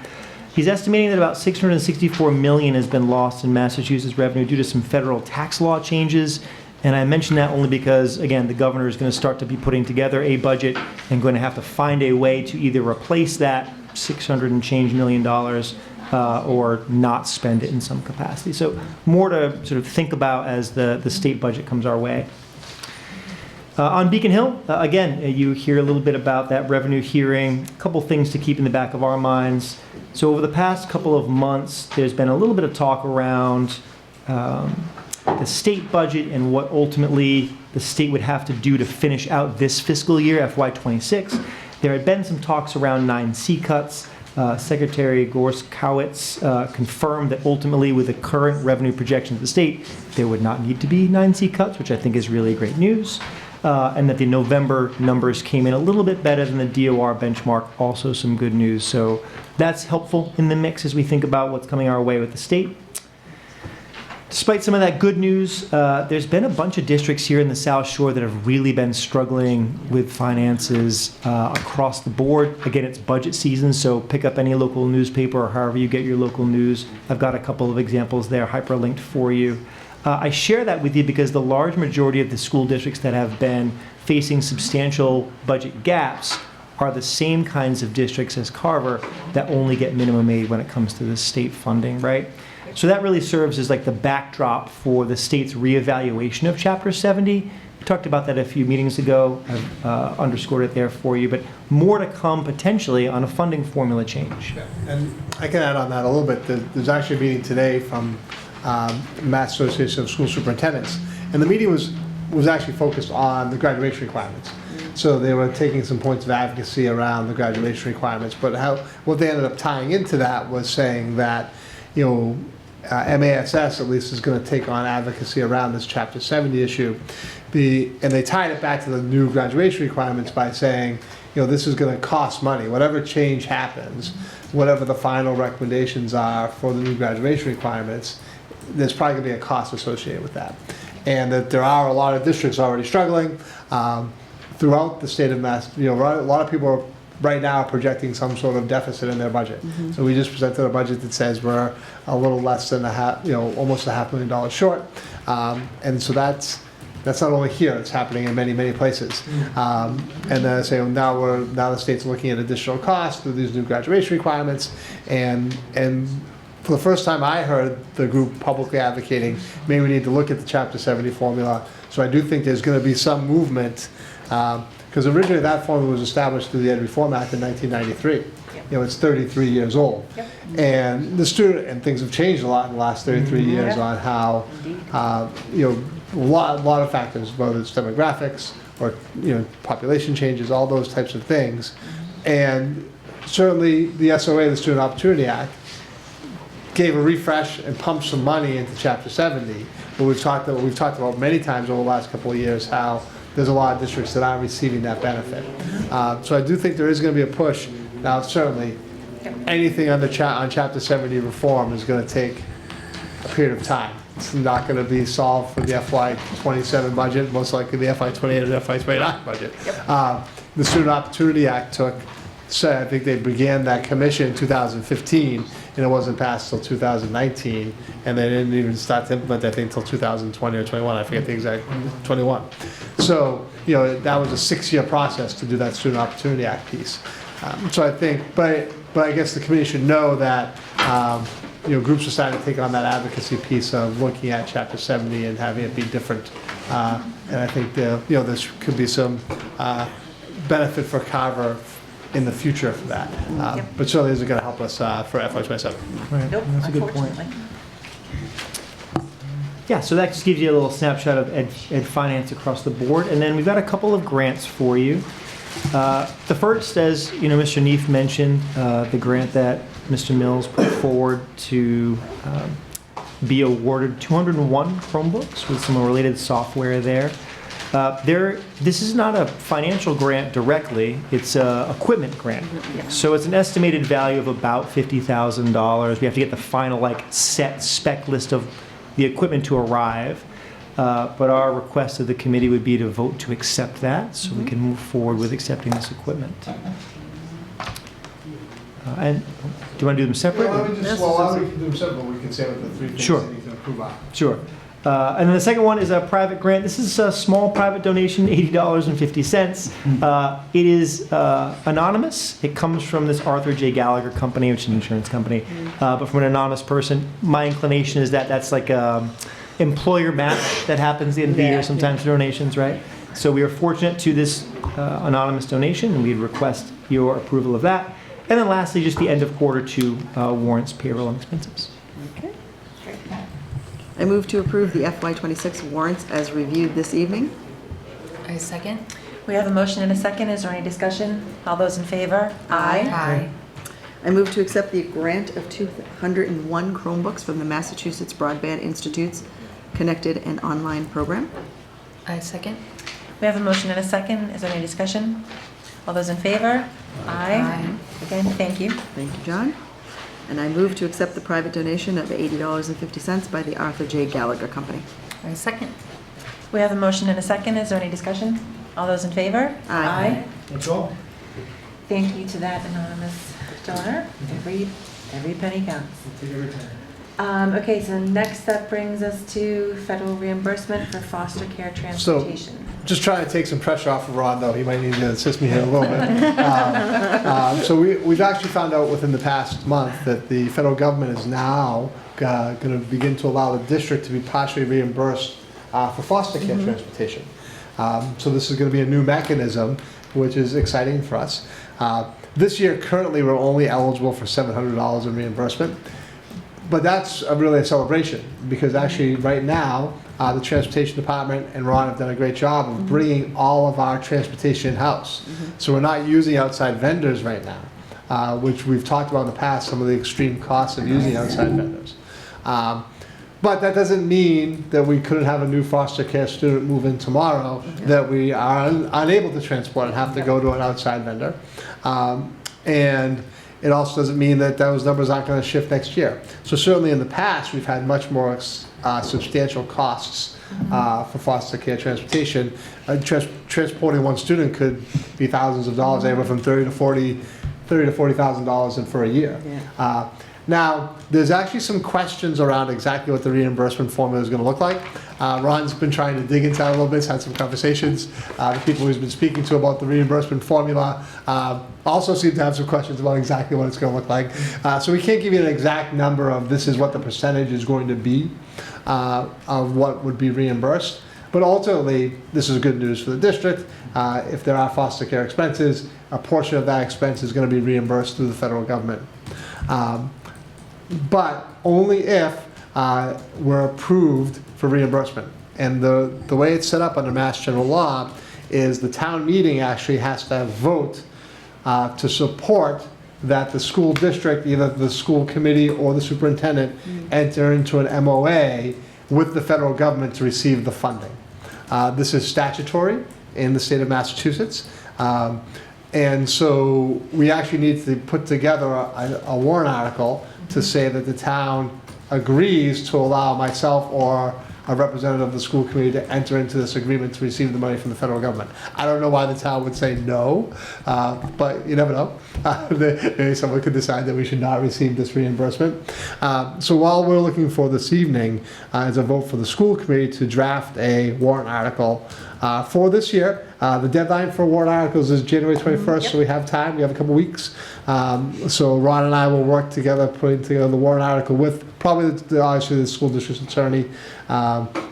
He's estimating that about $664 million has been lost in Massachusetts revenue due to some federal tax law changes. And I mention that only because, again, the governor is going to start to be putting together a budget and going to have to find a way to either replace that $600 and change million or not spend it in some capacity. So more to sort of think about as the state budget comes our way. On Beacon Hill, again, you hear a little bit about that revenue hearing, a couple things to keep in the back of our minds. So over the past couple of months, there's been a little bit of talk around the state budget and what ultimately the state would have to do to finish out this fiscal year, FY26. There had been some talks around 9C cuts. Secretary Gorskowitz confirmed that ultimately with the current revenue projections of the state, there would not need to be 9C cuts, which I think is really great news. and that the November numbers came in a little bit better than the DOR benchmark. Also some good news. So that's helpful in the mix as we think about what's coming our way with the state. Despite some of that good news, there's been a bunch of districts here in the South Shore that have really been struggling with finances across the board. Again, it's budget season, so pick up any local newspaper or however you get your local news. I've got a couple of examples there hyperlinked for you. I share that with you because the large majority of the school districts that have been facing substantial budget gaps are the same kinds of districts as Carver that only get minimum aid when it comes to the state funding, right? So that really serves as like the backdrop for the state's reevaluation of Chapter 70. We talked about that a few meetings ago. I've underscored it there for you, but more to come potentially on a funding formula change. And I can add on that a little bit. There's actually a meeting today from Mass Association of School Superintendents, and the meeting was actually focused on the graduation requirements. So they were taking some points of advocacy around the graduation requirements, but what they ended up tying into that was saying that, you know, MASS at least is going to take on advocacy around this Chapter 70 issue. And they tied it back to the new graduation requirements by saying, you know, this is going to cost money. Whatever change happens, whatever the final recommendations are for the new graduation requirements, there's probably going to be a cost associated with that. And that there are a lot of districts already struggling throughout the state of Mass. You know, a lot of people are right now projecting some sort of deficit in their budget. So we just presented a budget that says we're a little less than almost $500,000 short. And so that's not only here, it's happening in many places. And then say now the state's looking at additional costs through these new graduation requirements. And for the first time I heard the group publicly advocating, maybe we need to look at the Chapter 70 formula. So I do think there's going to be some movement. Because originally that formula was established through the Ed Reform Act in 1993. You know, it's 33 years old. And things have changed a lot in the last 33 years on how, you know, a lot of factors, whether it's demographics or, you know, population changes, all those types of things. And certainly the SOA, the Student Opportunity Act, gave a refresh and pumped some money into Chapter 70. But we've talked about many times over the last couple of years how there's a lot of districts that aren't receiving that benefit. So I do think there is going to be a push. Now, certainly, anything on Chapter 70 reform is going to take a period of time. It's not going to be solved for the FY27 budget, most likely the FY28 or the FY29 budget. The Student Opportunity Act I think they began that commission in 2015, and it wasn't passed until 2019, and they didn't even start to implement, I think, until 2020 or 21. I forget the exact 21. So, you know, that was a 6-year process to do that Student Opportunity Act piece. So I think, but I guess the committee should know that, you know, groups are starting to take on that advocacy piece of looking at Chapter 70 and having it be different. And I think, you know, this could be some benefit for Carver in the future for that. But certainly isn't going to help us for FY27. Right. Nope, That's a good point. unfortunately. Yeah, so that just gives you a little snapshot of ed finance across the board. And then we've got a couple of grants for you. The first, as you know, Mr. Neef mentioned, the grant that Mr. Mills put forward to be awarded 201 Chromebooks with some related software there. This is not a financial grant directly, it's an equipment grant. So it's an estimated value of about $50,000. We have to get the final set spec list of the equipment to arrive. But our request of the committee would be to vote to accept that so we can move forward with accepting this equipment. And do you want to do them separate? Yeah, we can do them separate, but we can say what the three things Sure. that need to improve on. Sure. And then the second one is a private grant. This is a small private donation, $80.50. It is anonymous. It comes from this Arthur J. Gallagher company, which is an insurance company, but from an anonymous person. My inclination is that that's like an employer match that happens at the end of the year, sometimes for donations, right? So we are fortunate to this anonymous donation, and we'd request your approval of that. And then lastly, just the end of quarter two warrants, payroll, and expenses. I move to approve the FY26 warrants as reviewed this evening. I second. We have a motion and a second. Is there any discussion? All those in favor? Aye. I move to accept the grant of 201 Chromebooks from the Massachusetts Broadband Institute's Connected and Online Program. I second. We have a motion and a second. Is there any discussion? All those in favor? Aye. Again, thank you. Thank you, John. And I move to accept the private donation of $80.50 by the Arthur J. Gallagher Company. A second. We have a motion and a second. Is there any discussion? All those in favor? Aye. That's all. Thank you to that anonymous donor. Every penny counts. Take every time. Okay, so next that brings us to federal reimbursement for foster care transportation. Just trying to take some pressure off of Ron, though. He might need to assist me here a little bit. So we've actually found out within the past month that the federal government is now going to begin to allow the district to be partially reimbursed for foster care transportation. So this is going to be a new mechanism, which is exciting for us. This year, currently, we're only eligible for $700 in reimbursement. But that's really a celebration, because actually right now, the Transportation Department and Ron have done a great job of bringing all of our transportation in-house. So we're not using outside vendors right now, which we've talked about in the past, some of the extreme costs of using outside vendors. But that doesn't mean that we couldn't have a new foster care student move in tomorrow that we are unable to transport and have to go to an outside vendor. And it also doesn't mean that those numbers aren't going to shift next year. So certainly in the past, we've had much more substantial costs for foster care transportation. Transporting one student could be thousands of dollars, anywhere from $30,000 to $40,000 for a year. Now, there's actually some questions around exactly what the reimbursement formula is going to look like. Ron's been trying to dig into that a little bit, had some conversations. The people he's been speaking to about the reimbursement formula also seem to have some questions about exactly what it's going to look like. So we can't give you an exact number of this is what the percentage is going to be of what would be reimbursed. But ultimately, this is good news for the district. If there are foster care expenses, a portion of that expense is going to be reimbursed through the federal government. But only if we're approved for reimbursement. And the way it's set up under Mass General Law is the town meeting actually has to vote to support that the school district, either the school committee or the superintendent, enter into an MOA with the federal government to receive the funding. This is statutory in the state of Massachusetts. And so we actually need to put together a warrant article to say that the town agrees to allow myself or a representative of the school committee to enter into this agreement to receive the money from the federal government. I don't know why the town would say no, but you never know. Maybe someone could decide that we should not receive this reimbursement. So while we're looking for this evening is a vote for the school committee to draft a warrant article for this year. The deadline for warrant articles is January 21st, so we have time. We have a couple weeks. So Ron and I will work together, putting together the warrant article with probably obviously the school district's attorney.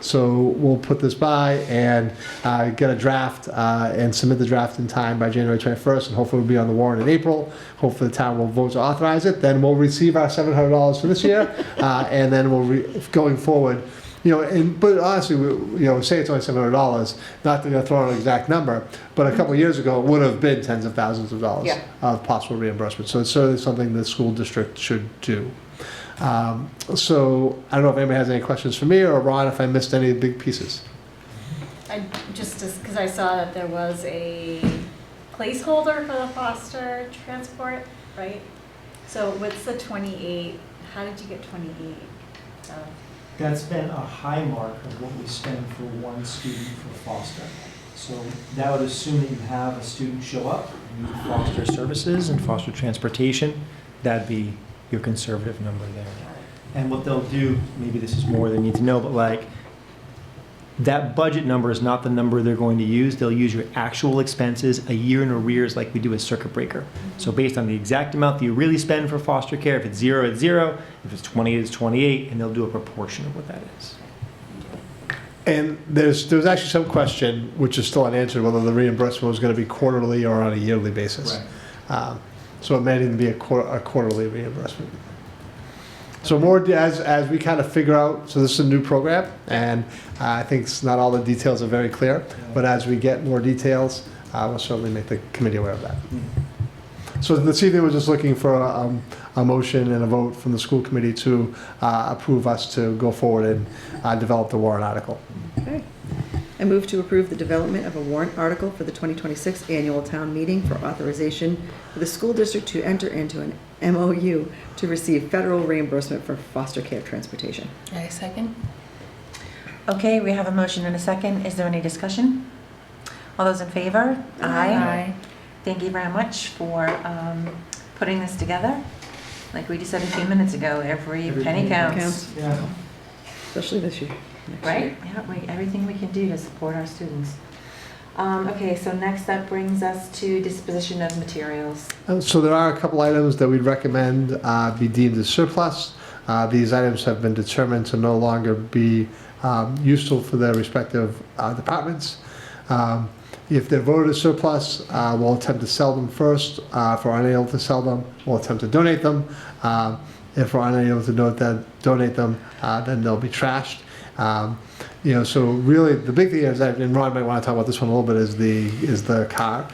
So we'll put this by and get a draft and submit the draft in time by January 21st, and hopefully we'll be on the warrant in April. Hopefully the town will vote to authorize it. Then we'll receive our $700 for this year, and then going forward. But honestly, say it's only $700, not to throw out an exact number, but a couple of years ago, it would have been tens of thousands of dollars of possible reimbursement. So it's certainly something the school district should do. So I don't know if anybody has any questions for me, or Ron, if I missed any big pieces. Just because I saw that there was a placeholder for the foster transport, right? So what's the 28? How did you get 28? That's been a high mark of what we spend for one student for foster. So that would assume that you have a student show up, need foster services and foster transportation. That'd be your conservative number there. And what they'll do, maybe this is more than you need to know, but that budget number is not the number they're going to use. They'll use your actual expenses a year in arrears like we do with circuit breaker. So based on the exact amount that you really spend for foster care, if it's 0, it's 0. If it's 28, it's 28, and they'll do a proportion of what that is. And there's actually some question, which is still unanswered, whether the reimbursement was going to be quarterly or on a yearly basis. Right. So it may even be a quarterly reimbursement. So more as we kind of figure out, so this is a new program, and I think not all the details are very clear, but as we get more details, we'll certainly make the committee aware of that. So this evening we're just looking for a motion and a vote from the school committee to approve us to go forward and develop the warrant article. Okay. I move to approve the development of a warrant article for the 2026 annual town meeting for authorization for the school district to enter into an MOU to receive federal reimbursement for foster care transportation. I second. Okay, we have a motion and a second. Is there any discussion? All those in favor? Aye. Thank you very much for putting this together. Like we just said a few minutes ago, every penny counts. Yeah. Especially this year. Right? Yeah, everything we can do to support our students. Okay, so next that brings us to disposition of materials. So there are a couple items that we'd recommend be deemed as surplus. These items have been determined to no longer be useful for their respective departments. If they're voted as surplus, we'll attempt to sell them first. If we're unable to sell them, we'll attempt to donate them. If we're unable to donate them, then they'll be trashed. So really the big thing is, and Ron might want to talk about this one a little bit, is the car,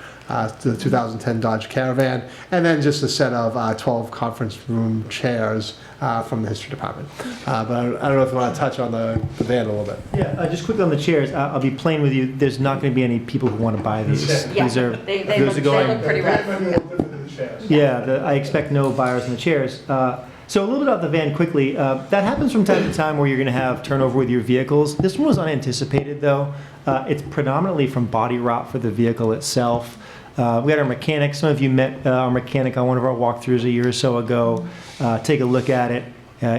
the 2010 Dodge Caravan, and then just a set of 12 conference room chairs from the history department. But I don't know if you want to touch on the van a little bit. Yeah, just quickly on the chairs, I'll be plain with you. There's not going to be any people who want to buy these. Yeah, These are they look pretty rough. Yeah, I expect no buyers in the chairs. So a little bit about the van quickly. That happens from time to time where you're going to have turnover with your vehicles. This one was unanticipated though. It's predominantly from body rot for the vehicle itself. We had our mechanic. Some of you met our mechanic on one of our walkthroughs a year or so ago. Take a look at it.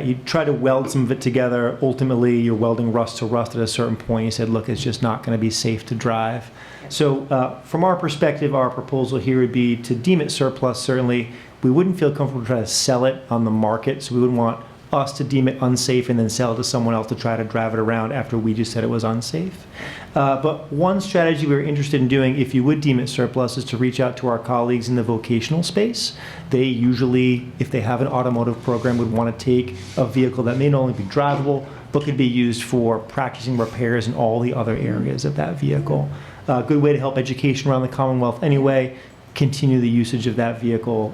You try to weld some of it together. Ultimately, you're welding rust to rust at a certain point. You said, look, it's just not going to be safe to drive. So from our perspective, our proposal here would be to deem it surplus, certainly. We wouldn't feel comfortable trying to sell it on the market, so we wouldn't want us to deem it unsafe and then sell it to someone else to try to drive it around after we just said it was unsafe. But one strategy we were interested in doing, if you would deem it surplus, is to reach out to our colleagues in the vocational space. They usually, if they have an automotive program, would want to take a vehicle that may not only be drivable, but could be used for practicing repairs in all the other areas of that vehicle. A good way to help education around the Commonwealth anyway. Continue the usage of that vehicle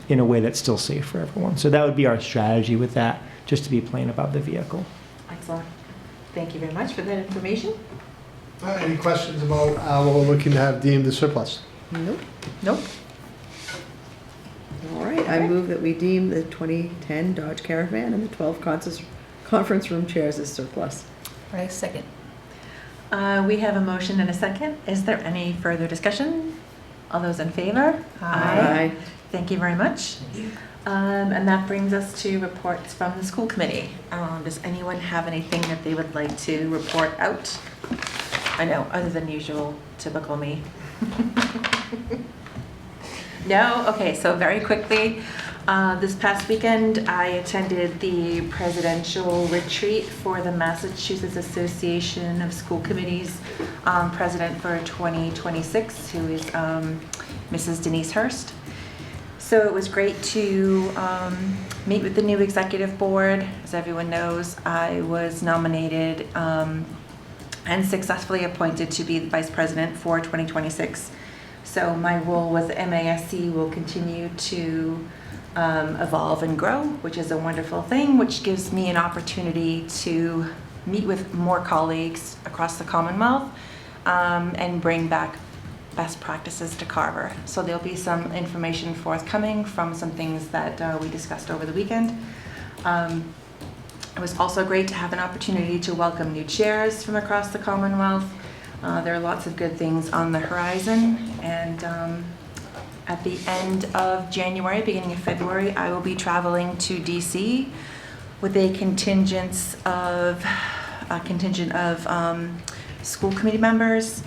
in a way that's still safe for everyone. So that would be our strategy with that, just to be plain about the vehicle. Excellent. Thank you very much for that information. Any questions about what we're looking to have deemed as surplus? Nope. Nope. All right, I move that we deem the 2010 Dodge Caravan and the 12 conference room chairs as surplus. I second. We have a motion and a second. Is there any further discussion? All those in favor? Aye. Thank you very much. And that brings us to reports from the school committee. Does anyone have anything that they would like to report out? I know, other than usual, typical me. No? Okay, so very quickly, this past weekend I attended the presidential retreat for the Massachusetts Association of School Committees president for 2026, who is Mrs. Denise Hurst. So it was great to meet with the new executive board. As everyone knows, I was nominated and successfully appointed to be the vice president for 2026. So my role with MASC will continue to evolve and grow, which is a wonderful thing, which gives me an opportunity to meet with more colleagues across the Commonwealth and bring back best practices to Carver. So there'll be some information forthcoming from some things that we discussed over the weekend. It was also great to have an opportunity to welcome new chairs from across the Commonwealth. There are lots of good things on the horizon, and at the end of January, beginning of February, I will be traveling to DC with a contingent of school committee members,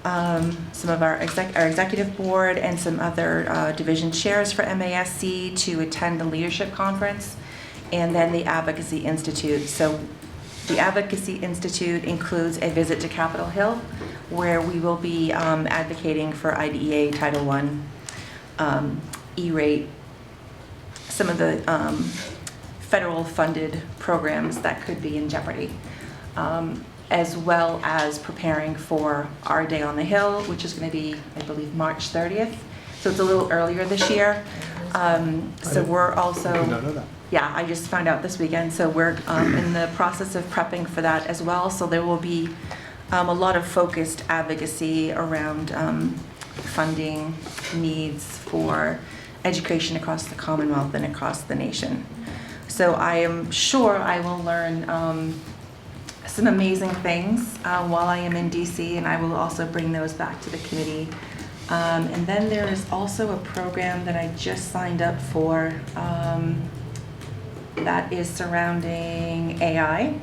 some of our executive board, and some other division chairs for MASC to attend the leadership conference, and then the Advocacy Institute. So the Advocacy Institute includes a visit to Capitol Hill, where we will be advocating for IDEA, Title I, E-rate, some of the federal funded programs that could be in jeopardy, as well as preparing for our Day on the Hill, which is going to be, I believe, March 30th. So it's a little earlier this year. So we're also... I did not know that. Yeah, I just found out this weekend, so we're in the process of prepping for that as well. So there will be a lot of focused advocacy around funding needs for education across the Commonwealth and across the nation. So I am sure I will learn some amazing things while I am in DC, and I will also bring those back to the committee. And then there is also a program that I just signed up for that is surrounding AI.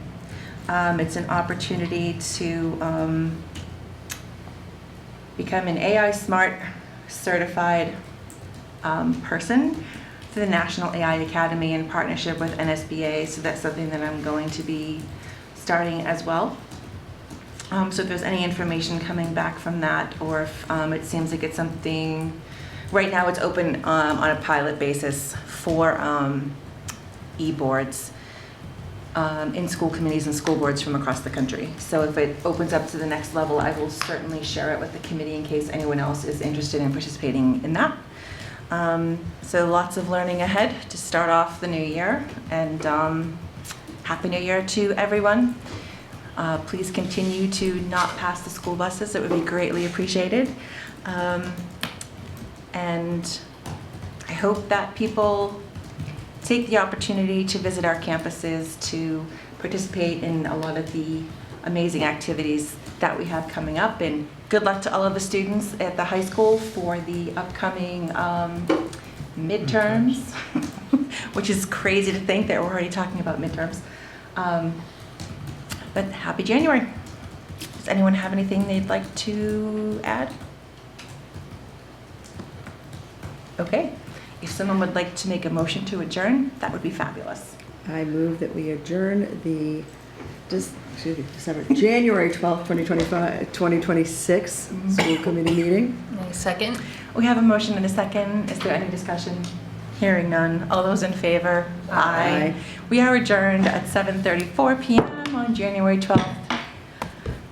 It's an opportunity to become an AI Smart certified person for the National AI Academy in partnership with NSBA. So that's something that I'm going to be starting as well. So if there's any information coming back from that, or if it seems like it's something, right now it's open on a pilot basis for e-boards in school committees and school boards from across the country. So if it opens up to the next level, I will certainly share it with the committee in case anyone else is interested in participating in that. So lots of learning ahead to start off the new year, and Happy New Year to everyone. Please continue to not pass the school buses. It would be greatly appreciated. And I hope that people take the opportunity to visit our campuses, to participate in a lot of the amazing activities that we have coming up. And good luck to all of the students at the high school for the upcoming midterms, which is crazy to think that we're already talking about midterms. But happy January. Does anyone have anything they'd like to add? Okay. If someone would like to make a motion to adjourn, that would be fabulous. I move that we adjourn the January 12th, 2026 school committee meeting. Second. We have a motion and a second. Is there any discussion? Hearing none. All those in favor? Aye. We are adjourned at 7:34 p.m. on January 12th,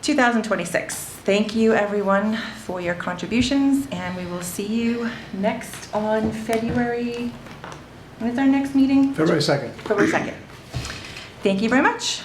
2026. Thank you, everyone, for your contributions, and we will see you next on February, when is our next meeting? February 2nd. February 2nd. Thank you very much.